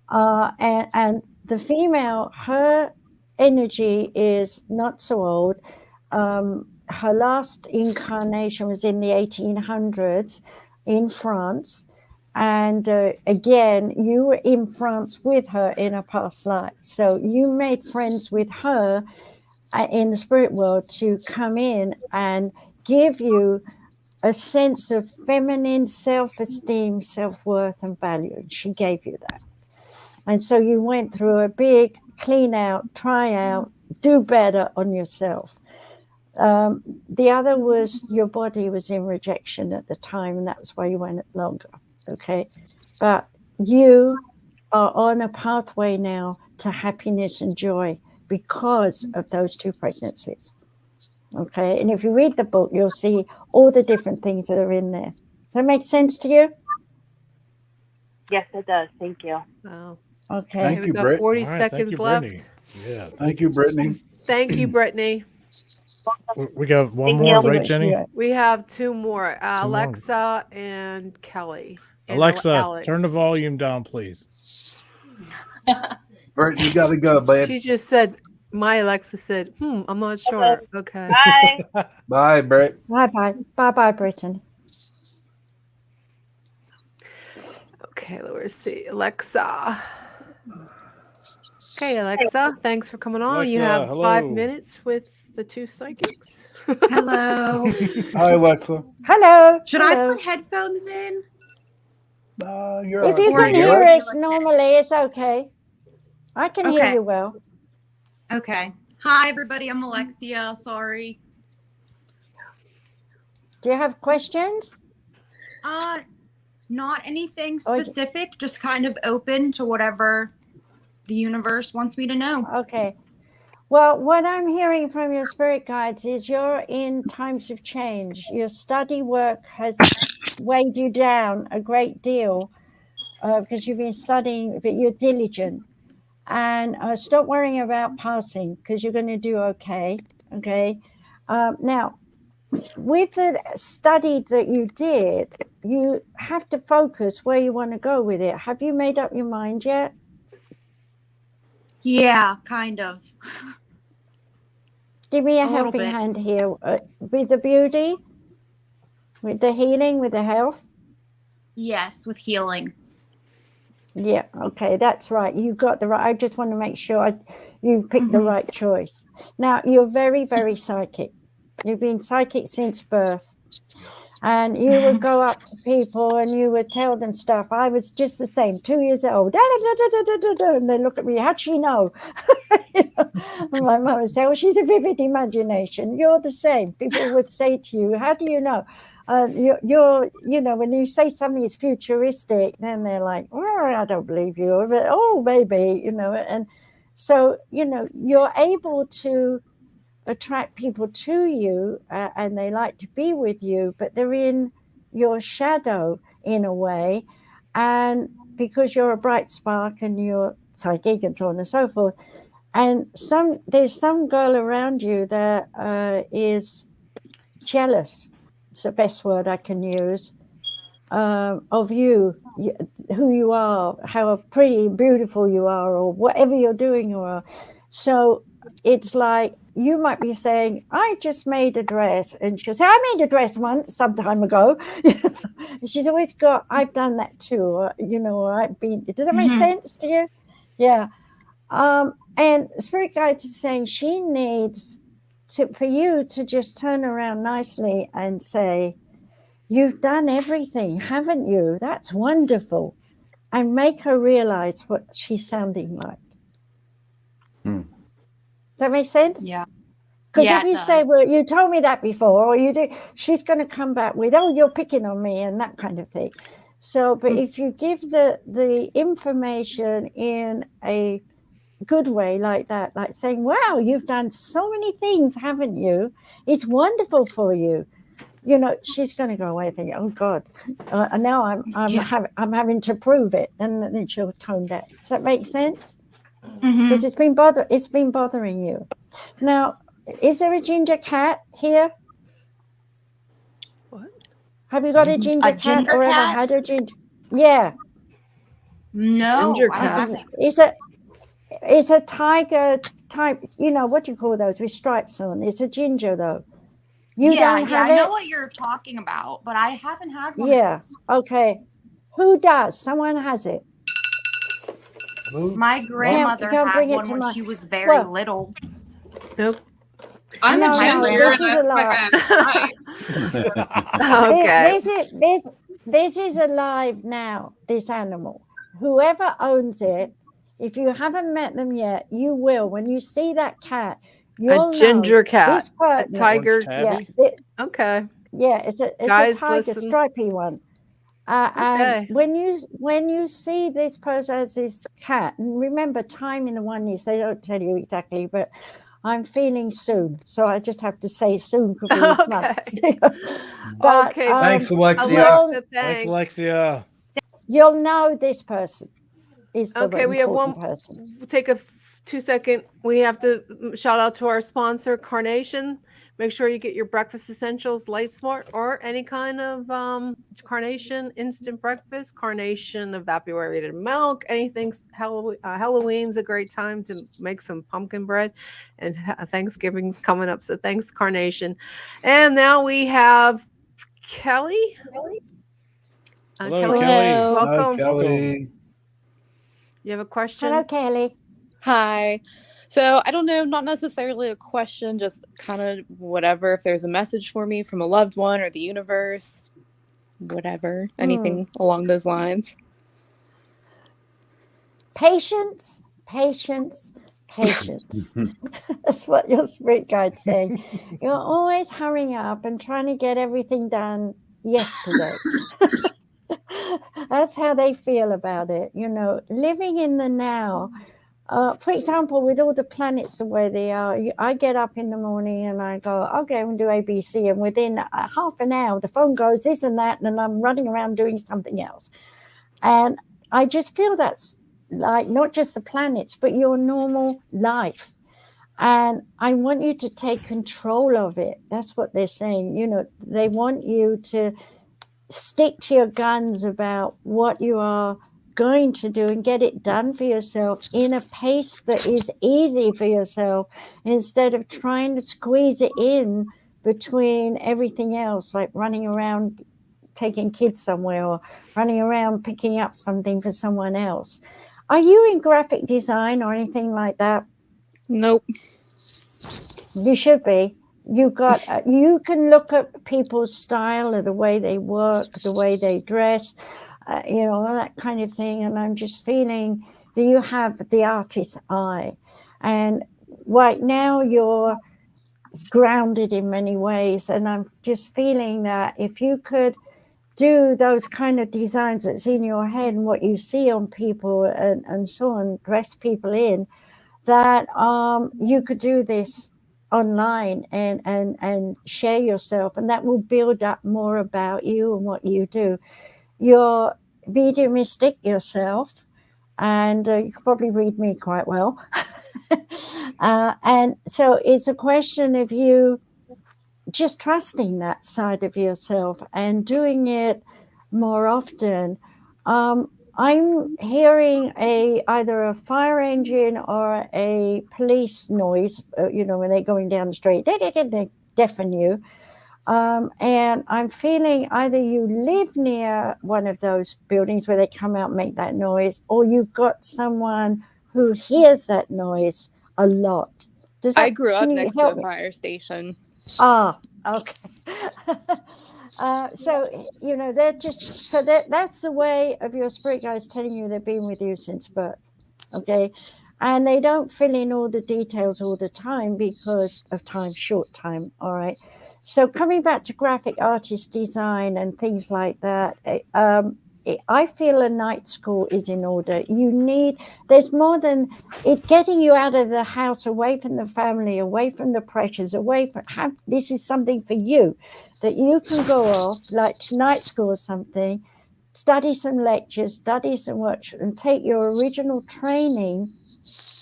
And the female, her energy is not so old. Her last incarnation was in the 1800s in France. And again, you were in France with her in a past life. So you made friends with her in the spirit world to come in and give you a sense of feminine self-esteem, self-worth, and value. And she gave you that. And so you went through a big clean out, try out, do better on yourself. The other was your body was in rejection at the time, and that's why you went longer. Okay. But you are on a pathway now to happiness and joy because of those 2 pregnancies. Okay, and if you read the book, you'll see all the different things that are in there. Does that make sense to you?
Yes, it does. Thank you.
Wow.
Okay.
Thank you,
We've got
Britt.
40
All right,
seconds
thank you,
left.
Brittany. Yeah.
Thank you, Brittany.
Thank you, Brittany.
We got one
Thank
more,
you.
right, Jenny?
We have 2 more,
more.
Alexa and Kelly. And
Alexa,
Alex.
turn the volume down, please.
Britt, you got to go, babe.
She just said, my Alexa said, I'm not sure. Okay.
Bye.
Bye, Britt.
Bye-bye. Bye-bye, Brittany.
Okay, let's see. Alexa. Okay, Alexa, thanks for coming on. You
Alexa,
have
hello.
5 minutes with the 2 psychics.
Hello.
Hi, Alexa.
Hello.
Should
Hello.
I put headphones in?
You're
If you
on.
can hear us normally, it's okay. I can hear
Okay.
you well.
Okay. Hi, everybody. I'm Alexia. Sorry.
Do you have questions?
Not anything specific, just kind of open to whatever the universe wants me to know.
Okay. Well, what I'm hearing from your spirit guides is you're in times of change. Your study work has weighed you down a great deal because you've been studying, but you're diligent. And stop worrying about passing because you're going to do okay. Okay. Now, with the study that you did, you have to focus where you want to go with it. Have you made up your mind yet?
Yeah, kind of.
Give me a
little
helping
bit.
hand here with the beauty, with the healing, with the health.
Yes, with healing.
Yeah, okay, that's right. You got the right. I just want to make sure you picked the right choice. Now, you're very, very psychic. You've been psychic since birth. And you would go up to people and you would tell them stuff. I was just the same, 2 years old. And they look at me, how'd she know? And my mum would say, well, she's a vivid imagination. You're the same. People would say to you, how do you know? You're, when you say something is futuristic, then they're like, oh, I don't believe you. But, oh, maybe, and so, you're able to attract people to you and they like to be with you, but they're in your shadow in a way. And because you're a bright spark and you're psychic and so on and so forth. And there's some girl around you that is jealous. It's the best word I can use. Of you, who you are, how pretty and beautiful you are, or whatever you're doing. So it's like you might be saying, I just made a dress. And she'll say, I made a dress once, some time ago. She's always got, I've done that too. Or I've been, does that make sense to you? Yeah. And Spirit Guides is saying she needs for you to just turn around nicely and say, you've done everything, haven't you? That's wonderful. And make her realize what she's sounding like. Does that make sense?
Yeah.
Because if you say, well, you told me that before, or you do, she's going to come back with, oh, you're picking on me and that kind of thing. So, but if you give the information in a good way like that, like saying, wow, you've done so many things, haven't you? It's wonderful for you. She's going to go away thinking, oh God, and now I'm having to prove it, and then she'll tone down. Does that make sense? Because it's been bothering you. Now, is there a ginger cat here?
What?
Have you got a ginger cat or ever had a ginger? Yeah.
No,
Ginger
I
cat.
haven't.
It's a tiger type. What do you call those with stripes on? It's a ginger though. You don't have
I
it?
know what you're talking about, but I haven't had one.
Yeah. Okay. Who does? Someone has it.
My grandmother had one when she was very little.
Nope.
I'm a ginger.
This is a lie.
Okay.
This is alive now, this animal. Whoever owns it, if you haven't met them yet, you will. When you see that cat, you'll
A ginger
know
cat.
this part,
A tiger.
Yeah.
Okay.
Yeah, it's a
Guys,
tiger,
listen.
stripy one.
Okay.
And when you see this person as this cat, and remember time in the 1 year, they don't tell you exactly, but I'm feeling soon. So I just have to say soon could be months. But,
Okay.
Thanks, Alexia.
Thanks, Alexia.
You'll know this person is the
Okay, we have one
person.
Take a 2-second. We have to shout out to our sponsor, Carnation. Make sure you get your breakfast essentials, Light Smart, or any kind of Carnation instant breakfast, Carnation evaporated milk, anything. Halloween's a great time to make some pumpkin bread, and Thanksgiving's coming up. So thanks, Carnation. And now we have Kelly.
Hello,
Kelly.
Kelly.
Welcome.
Hi, Kelly.
You have a question?
Hello, Kelly.
Hi. So I don't know, not necessarily a question, just kind of whatever. If there's a message for me from a loved one or the universe. whatever, anything along those lines.
Patience, patience, patience. That's what your spirit guide's saying. You're always hurrying up and trying to get everything done yesterday. That's how they feel about it. Living in the now. For example, with all the planets the way they are, I get up in the morning and I go, okay, I'm going to do ABC. And within half an hour, the phone goes this and that, and I'm running around doing something else. And I just feel that's like not just the planets, but your normal life. And I want you to take control of it. That's what they're saying. They want you to stick to your guns about what you are going to do and get it done for yourself in a pace that is easy for yourself, instead of trying to squeeze it in between everything else, like running around taking kids somewhere or running around picking up something for someone else. Are you in graphic design or anything like that?
Nope.
You should be. You can look at people's style or the way they work, the way they dress, that kind of thing. And I'm just feeling that you have the artist's eye. And right now you're grounded in many ways. And I'm just feeling that if you could do those kind of designs that's in your head and what you see on people and so on, dress people in, that you could do this online and share yourself, and that will build up more about you and what you do. You're mediumistic yourself, and you can probably read me quite well. And so it's a question of you just trusting that side of yourself and doing it more often. I'm hearing either a fire engine or a police noise, when they're going down the street, they deafen you. And I'm feeling either you live near one of those buildings where they come out and make that noise, or you've got someone who hears that noise a lot.
I grew up next to a fire station.
Ah, okay. So they're just that's the way of your spirit guides telling you they've been with you since birth. Okay. And they don't fill in all the details all the time because of time, short time. All right. So coming back to graphic artist design and things like that, I feel a night school is in order. There's more than it, getting you out of the house, away from the family, away from the pressures, this is something for you that you can go off, like night school or something, study some lectures, study some work, and take your original training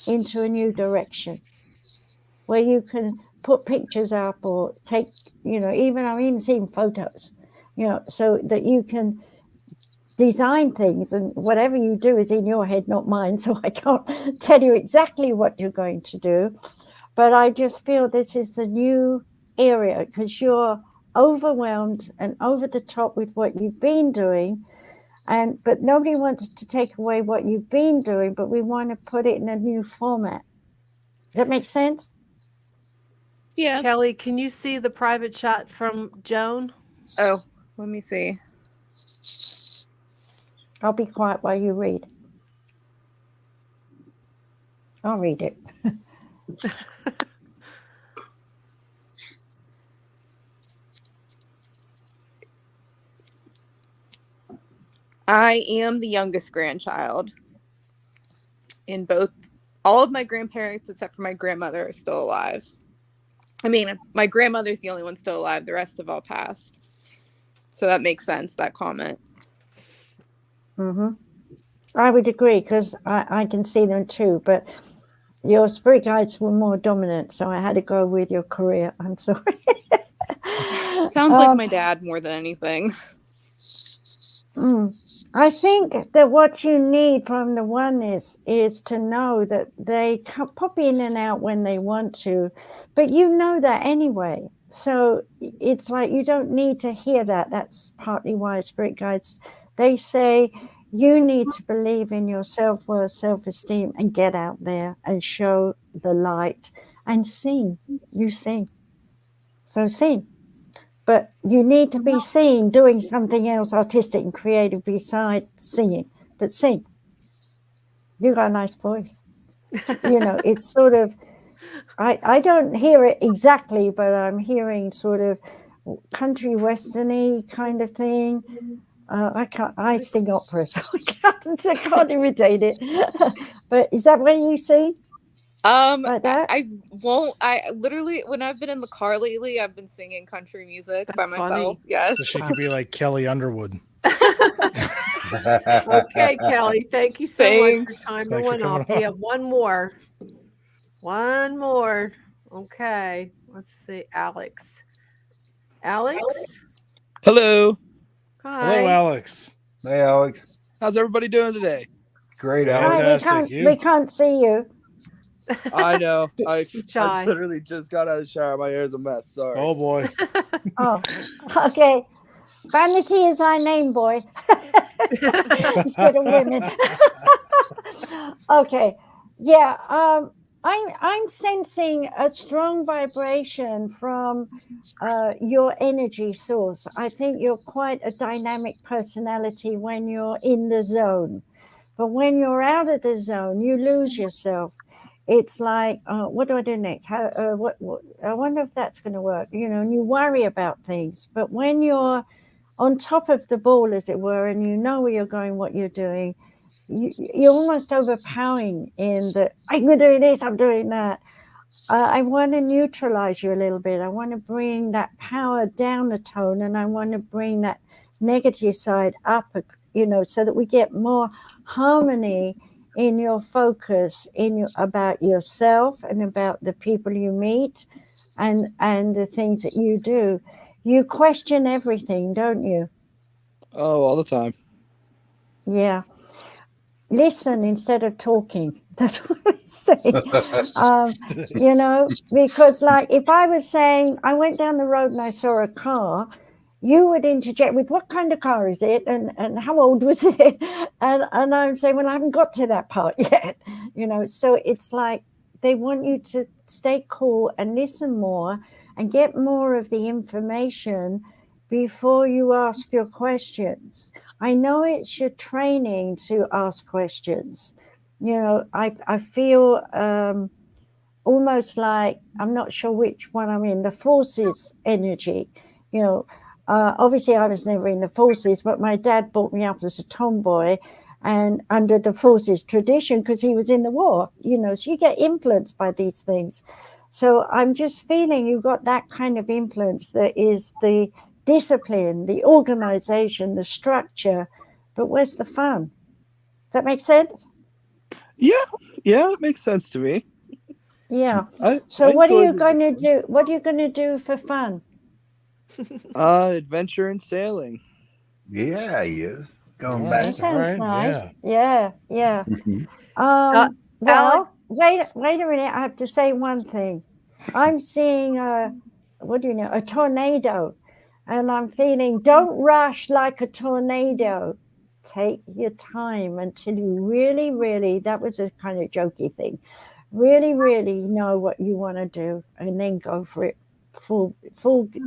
into a new direction where you can put pictures up or take, I'm even seeing photos, so that you can design things, and whatever you do is in your head, not mine. So I can't tell you exactly what you're going to do, but I just feel this is the new area because you're overwhelmed and over the top with what you've been doing. But nobody wants to take away what you've been doing, but we want to put it in a new format. Does that make sense?
Yeah.
Kelly, can you see the private chat from Joan?
Oh, let me see.
I'll be quiet while you read. I'll read it.
I am the youngest grandchild. All of my grandparents, except for my grandmother, are still alive. I mean, my grandmother's the only one still alive. The rest have all passed. So that makes sense, that comment.
Mm-hmm. I would agree because I can see them too, but your spirit guides were more dominant, so I had to go with your career. I'm sorry.
Sounds like my dad more than anything.
I think that what you need from the oneness is to know that they pop in and out when they want to, but you know that anyway. So it's like you don't need to hear that. That's partly why spirit guides, they say you need to believe in your self-worth, self-esteem, and get out there and show the light and sing. You sing. So sing. but you need to be seen doing something else artistic and creative besides singing. But sing. You got a nice voice. It's sort of, I don't hear it exactly, but I'm hearing sort of country westerny kind of thing. I sing opera, so I can't imitate it. But is that what you sing? Like that?
I won't. I literally, when I've been in the car lately, I've been singing country music by myself. Yes.
So she could be like Kelly Underwood.
Okay, Kelly, thank you so much. Your
Thanks.
timer
Thanks for
went off.
coming
We
on.
have one more. One more. Okay, let's see. Alex. Alex?
Hello.
Hi.
Hello, Alex.
Hey, Alex.
How's everybody doing today?
Great,
Hi,
Alex.
we can't see you.
I know. I
Shy.
literally just got out of the shower. My hair's a mess. Sorry.
Oh boy.
Oh, okay. Vanity is our name, boy. Instead of women. Okay. Yeah. I'm sensing a strong vibration from your energy source. I think you're quite a dynamic personality when you're in the zone, but when you're out of the zone, you lose yourself. It's like, what do I do next? How? What? I wonder if that's going to work. And you worry about things. But when you're on top of the ball, as it were, and you know where you're going, what you're doing, you're almost overpowering in the, I'm doing this, I'm doing that. I want to neutralize you a little bit. I want to bring that power down a tone, and I want to bring that negative side up, so that we get more harmony in your focus, about yourself and about the people you meet and the things that you do. You question everything, don't you?
Oh, all the time.
Yeah. Listen instead of talking. That's what I say. Because like if I was saying, I went down the road and I saw a car, you would interject with, what kind of car is it? And how old was it? And I'm saying, well, I haven't got to that part yet. So it's like they want you to stay cool and listen more and get more of the information before you ask your questions. I know it's your training to ask questions. I feel almost like, I'm not sure which one I'm in, the forces energy. Obviously I was never in the forces, but my dad brought me up as a tomboy and under the forces tradition because he was in the war, so you get influenced by these things. So I'm just feeling you've got that kind of influence that is the discipline, the organization, the structure, but where's the fun? Does that make sense?
Yeah, it makes sense to me.
Yeah.
I
What are
enjoy
you
the
going to do? What are you going to do for fun?
adventure and sailing.
Yeah, he is. Going
That
back.
sounds nice.
Yeah.
Yeah.
Alex-
Well, wait a minute. I have to say one thing. I'm seeing a tornado, and I'm feeling, don't rush like a tornado. Take your time until you really, really, that was a kind of jokey thing, really, really know what you want to do, and then go for it full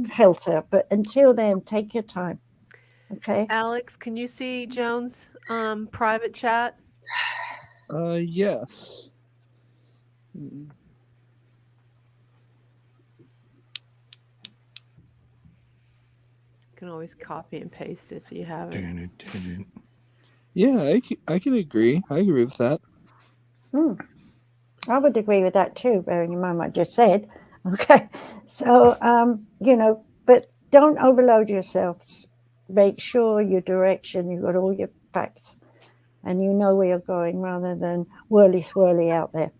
pelter. But until then, take your time. Okay.
Alex, can you see Joan's private chat?
Yes.
You can always copy and paste it so you have it.
Yeah, I can agree. I agree with that.
I would agree with that too, bearing in mind what I just said. Okay. So, but don't overload yourselves. Make sure your direction, you've got all your facts and you know where you're going rather than whirly swirly out there.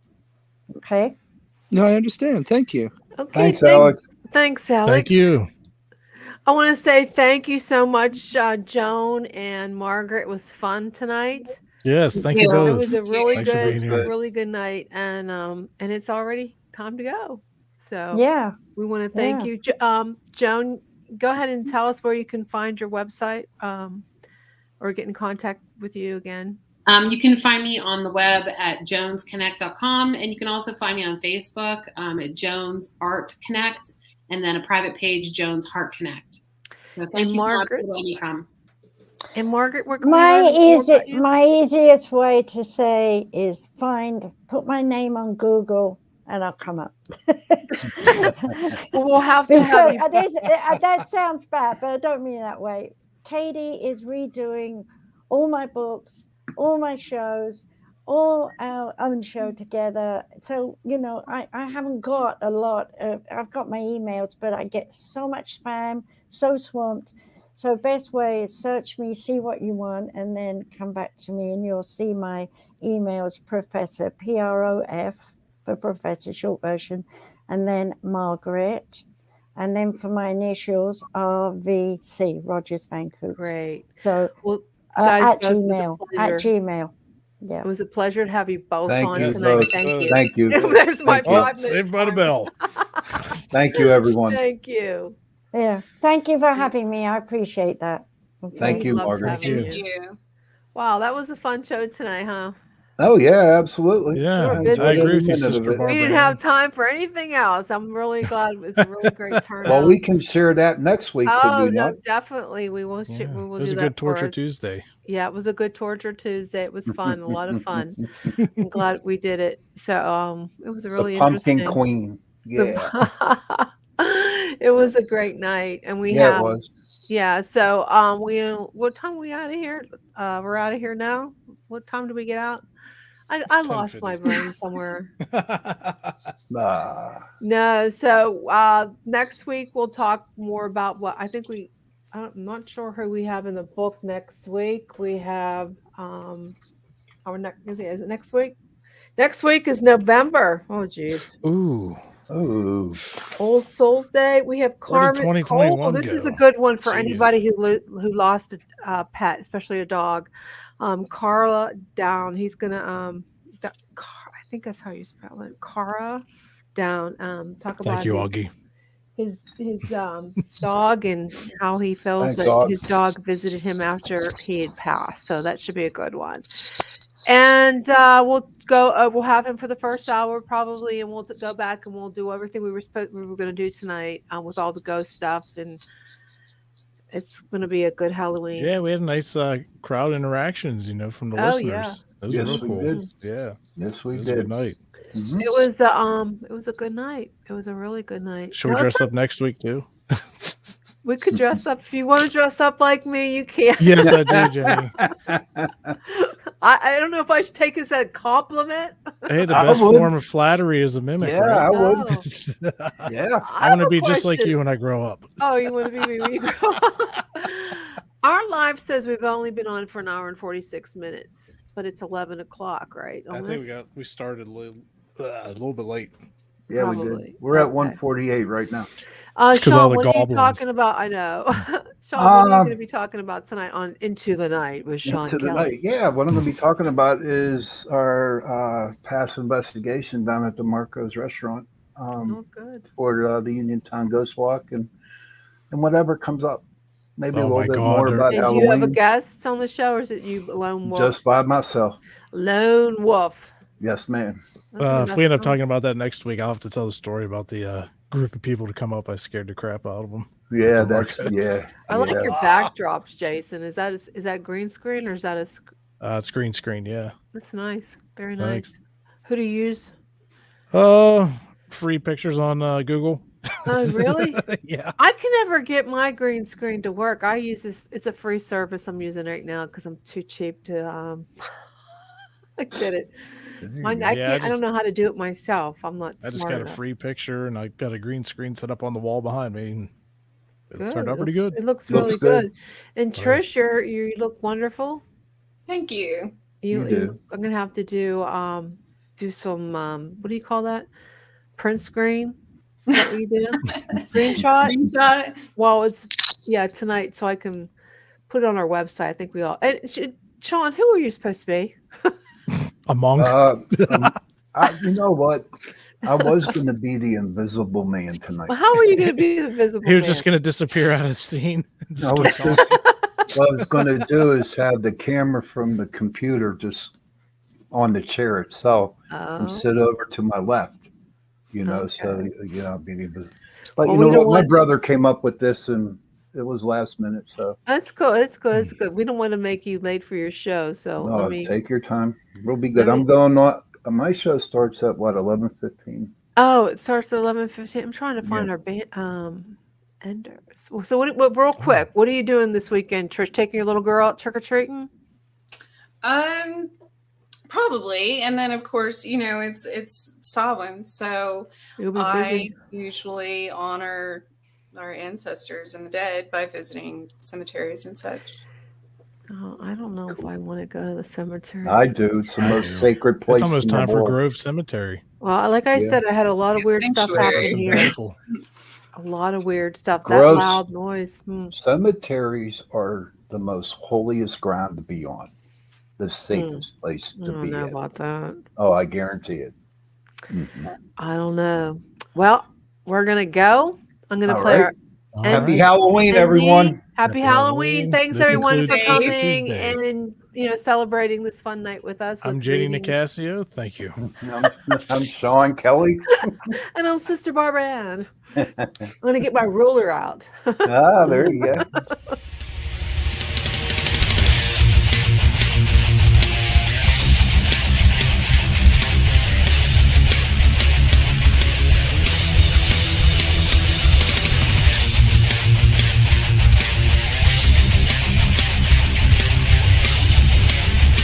Okay.
No, I understand. Thank you.
Okay.
Thanks, Alex.
Thanks, Alex.
Thank you.
I want to say thank you so much, Joan and Margaret. It was fun tonight.
Yes, thank you both.
It was a really
Thanks for being here.
really good night, and it's already time to go. So
yeah,
we want to thank you, Joan. Go ahead and tell us where you can find your website, or get in contact with you again.
You can find me on the web at jonesconnect.com, and you can also find me on Facebook at Jones Art Connect. and then a private page, Jones Heart Connect. So thank
And
you so much
Margaret?
for letting me come.
And Margaret, where can we learn more about you?
My easiest way to say is put my name on Google and I'll come up.
Well, we'll have to have you.
That sounds bad, but I don't mean it that way. Katie is redoing all my books, all my shows, all our own show together. So, I haven't got a lot of, I've got my emails, but I get so much spam, so swamped. So best way is search me, see what you want, and then come back to me, and you'll see my emails, Professor, PROF for Professor, short version, and then Margaret, and then for my initials, RVC, Rogers Vancouver.
Great.
So
guys,
at
both, it was a
Gmail. Yeah.
It was a pleasure to have you both
Thank
on
you
tonight.
both.
Thank you.
Thank you.
There's my
Thank you.
5 minutes.
Saved by the bell.
Thank you, everyone.
Thank you.
Yeah. Thank you for having me. I appreciate that. Okay.
Thank you,
Loved
Margaret.
having
Thank
you. Wow, that was a fun show tonight, huh?
Oh yeah, absolutely.
Yeah,
We're busy.
I agree with you,
Every minute of
Sister
it.
Barbara.
We didn't have time for anything else. I'm really glad it was a really great turnout.
Well, we can share that next week.
Oh
could we
no,
not?
definitely. We will.
Yeah,
We will
it was
do
a
that
good
for
Torture
us.
Tuesday.
Yeah, it was a good Torture Tuesday. It was fun, a lot of fun. I'm glad we did it. So, it was really
The Pumpkin
interesting.
Queen. Yeah.
It was a great night, and we
Yeah, it
have.
was.
Yeah. So, what time are we out of here? We're out of here now. What time do we get out? I lost my brain somewhere. No. So next week we'll talk more about what I think I'm not sure who we have in the book next week. We have our next is it next week? Next week is November. Oh geez.
Ooh.
Ooh.
All Souls Day. We have
Where did
Carmen.
2021
Oh, this is a
go?
good one for
Jeez.
anybody who lost a pet, especially a dog. Carla Down. He's gonna I think that's how you spell it. Cara Down. Talk about
Thank you, Augie.
his dog and how he feels
Thanks,
that
Aug.
his dog visited him after he had passed. So that should be a good one. And we'll have him for the first hour probably, and we'll go back and we'll do everything we were going to do tonight with all the ghost stuff, and it's going to be a good Halloween.
Yeah, we had nice crowd interactions, from the
Oh,
listeners.
yeah.
It was
Yes,
real
we
cool.
did.
Yeah.
Yes, we
It was a
did.
good night.
Mhm.
It was a good night. It was a really good night.
Should we dress up next week too?
We could dress up. If you want to dress up like me, you can.
Yes, I do, Jenny.
I don't know if I should take this as a compliment.
Hey, the
I
best
would.
form of flattery is a mimic,
Yeah,
right?
I would. Yeah.
I want to be just like you when I grow up.
Oh, you want to be me when you grow up? Our live says we've only been on for an hour and 46 minutes, but it's 11 o'clock, right?
I think we started a little bit late.
Yeah, we
Probably.
did. We're at
Okay.
148 right now.
Sean, what are you talking about? I know. Sean, what are you going to be talking about tonight on Into the Night with Sean
Into the
Kelly?
night. Yeah, what I'm going to be talking about is our past investigation down at the Marco's restaurant
Oh, good.
for the Uniontown Ghost Walk and whatever comes up. Maybe a
Oh
little
my
bit
God,
more about
And do you have a
Halloween.
guest on the show, or is it you lone wolf?
Just by myself.
Lone wolf.
Yes, ma'am.
If we end up talking about that next week, I'll have to tell the story about the group of people to come up. I scared the crap out of them.
Yeah, that's
I like your backdrops, Jason. Is that green screen or is that
it's green screen. Yeah.
That's nice. Very
Thanks.
nice. Who do you use?
Free pictures on Google.
Oh, really?
Yeah.
I can never get my green screen to work. I use this. It's a free service I'm using right now because I'm too cheap to get it. I don't know how to do it myself. I'm not
I just
smart
got a
enough.
free picture and I got a green screen set up on the wall behind me. And it
Good.
turned out pretty good.
It looks really good. And Trish, you look wonderful.
Thank you.
I'm gonna have to do some what do you call that? Print screen. Is that what you do? Screenshot. Well, it's tonight, so I can put it on our website. I think we all. And Sean, who are you supposed to be?
A monk.
You know what? I was going to be the Invisible Man tonight.
Well, how are you going to be the visible?
He was
man?
just going to disappear out of the scene.
What I was going to do is have the camera from the computer just on the chair itself and sit over to my left. you know.
Okay.
So you know, it was, but
Well,
you
we
know
don't
what? My
want.
brother came up with this, and it was last minute. So
That's good. It's good. It's good. We don't want to make you late for your show, so let
no,
me.
take your time. It'll be
Let
good.
me.
I'm going on. My show starts at what 11:15.
Oh, it starts at 11:15. I'm trying to
Yeah.
find our band enders. So what real quick, what are you doing this weekend? Trish, taking your little girl out trick or treating?
Probably, and then of course, you know, it's Samhain, so
You'll be
I
busy.
usually honor our ancestors and the dead by visiting cemeteries and such.
Oh, I don't know if I want to go to the cemetery.
I do. It's the
I
most
do.
sacred place
It's almost
in the
time for
world.
Grove Cemetery.
Well, like I
Yeah.
said, I had a lot of weird stuff
Sanctuary.
happen here.
Eventful.
A lot of weird stuff. That
Gross.
loud noise.
Cemeteries are the most holiest ground to be on. The safest place
I
to
don't
be
know
in.
about that.
Oh, I guarantee it. Mhm.
I don't know. Well, we're gonna go. I'm gonna
All
play
right.
our
Happy
ending.
Halloween, everyone.
Happy Halloween. Thanks
This
everyone for
includes Taco
coming
Tuesday.
and celebrating this fun night with us.
I'm
with
JD
readings.
Nicasio. Thank you.
I'm Sean Kelly.
And I'm Sister Barbara Ann. I'm gonna get my ruler out.
Ah, there you go.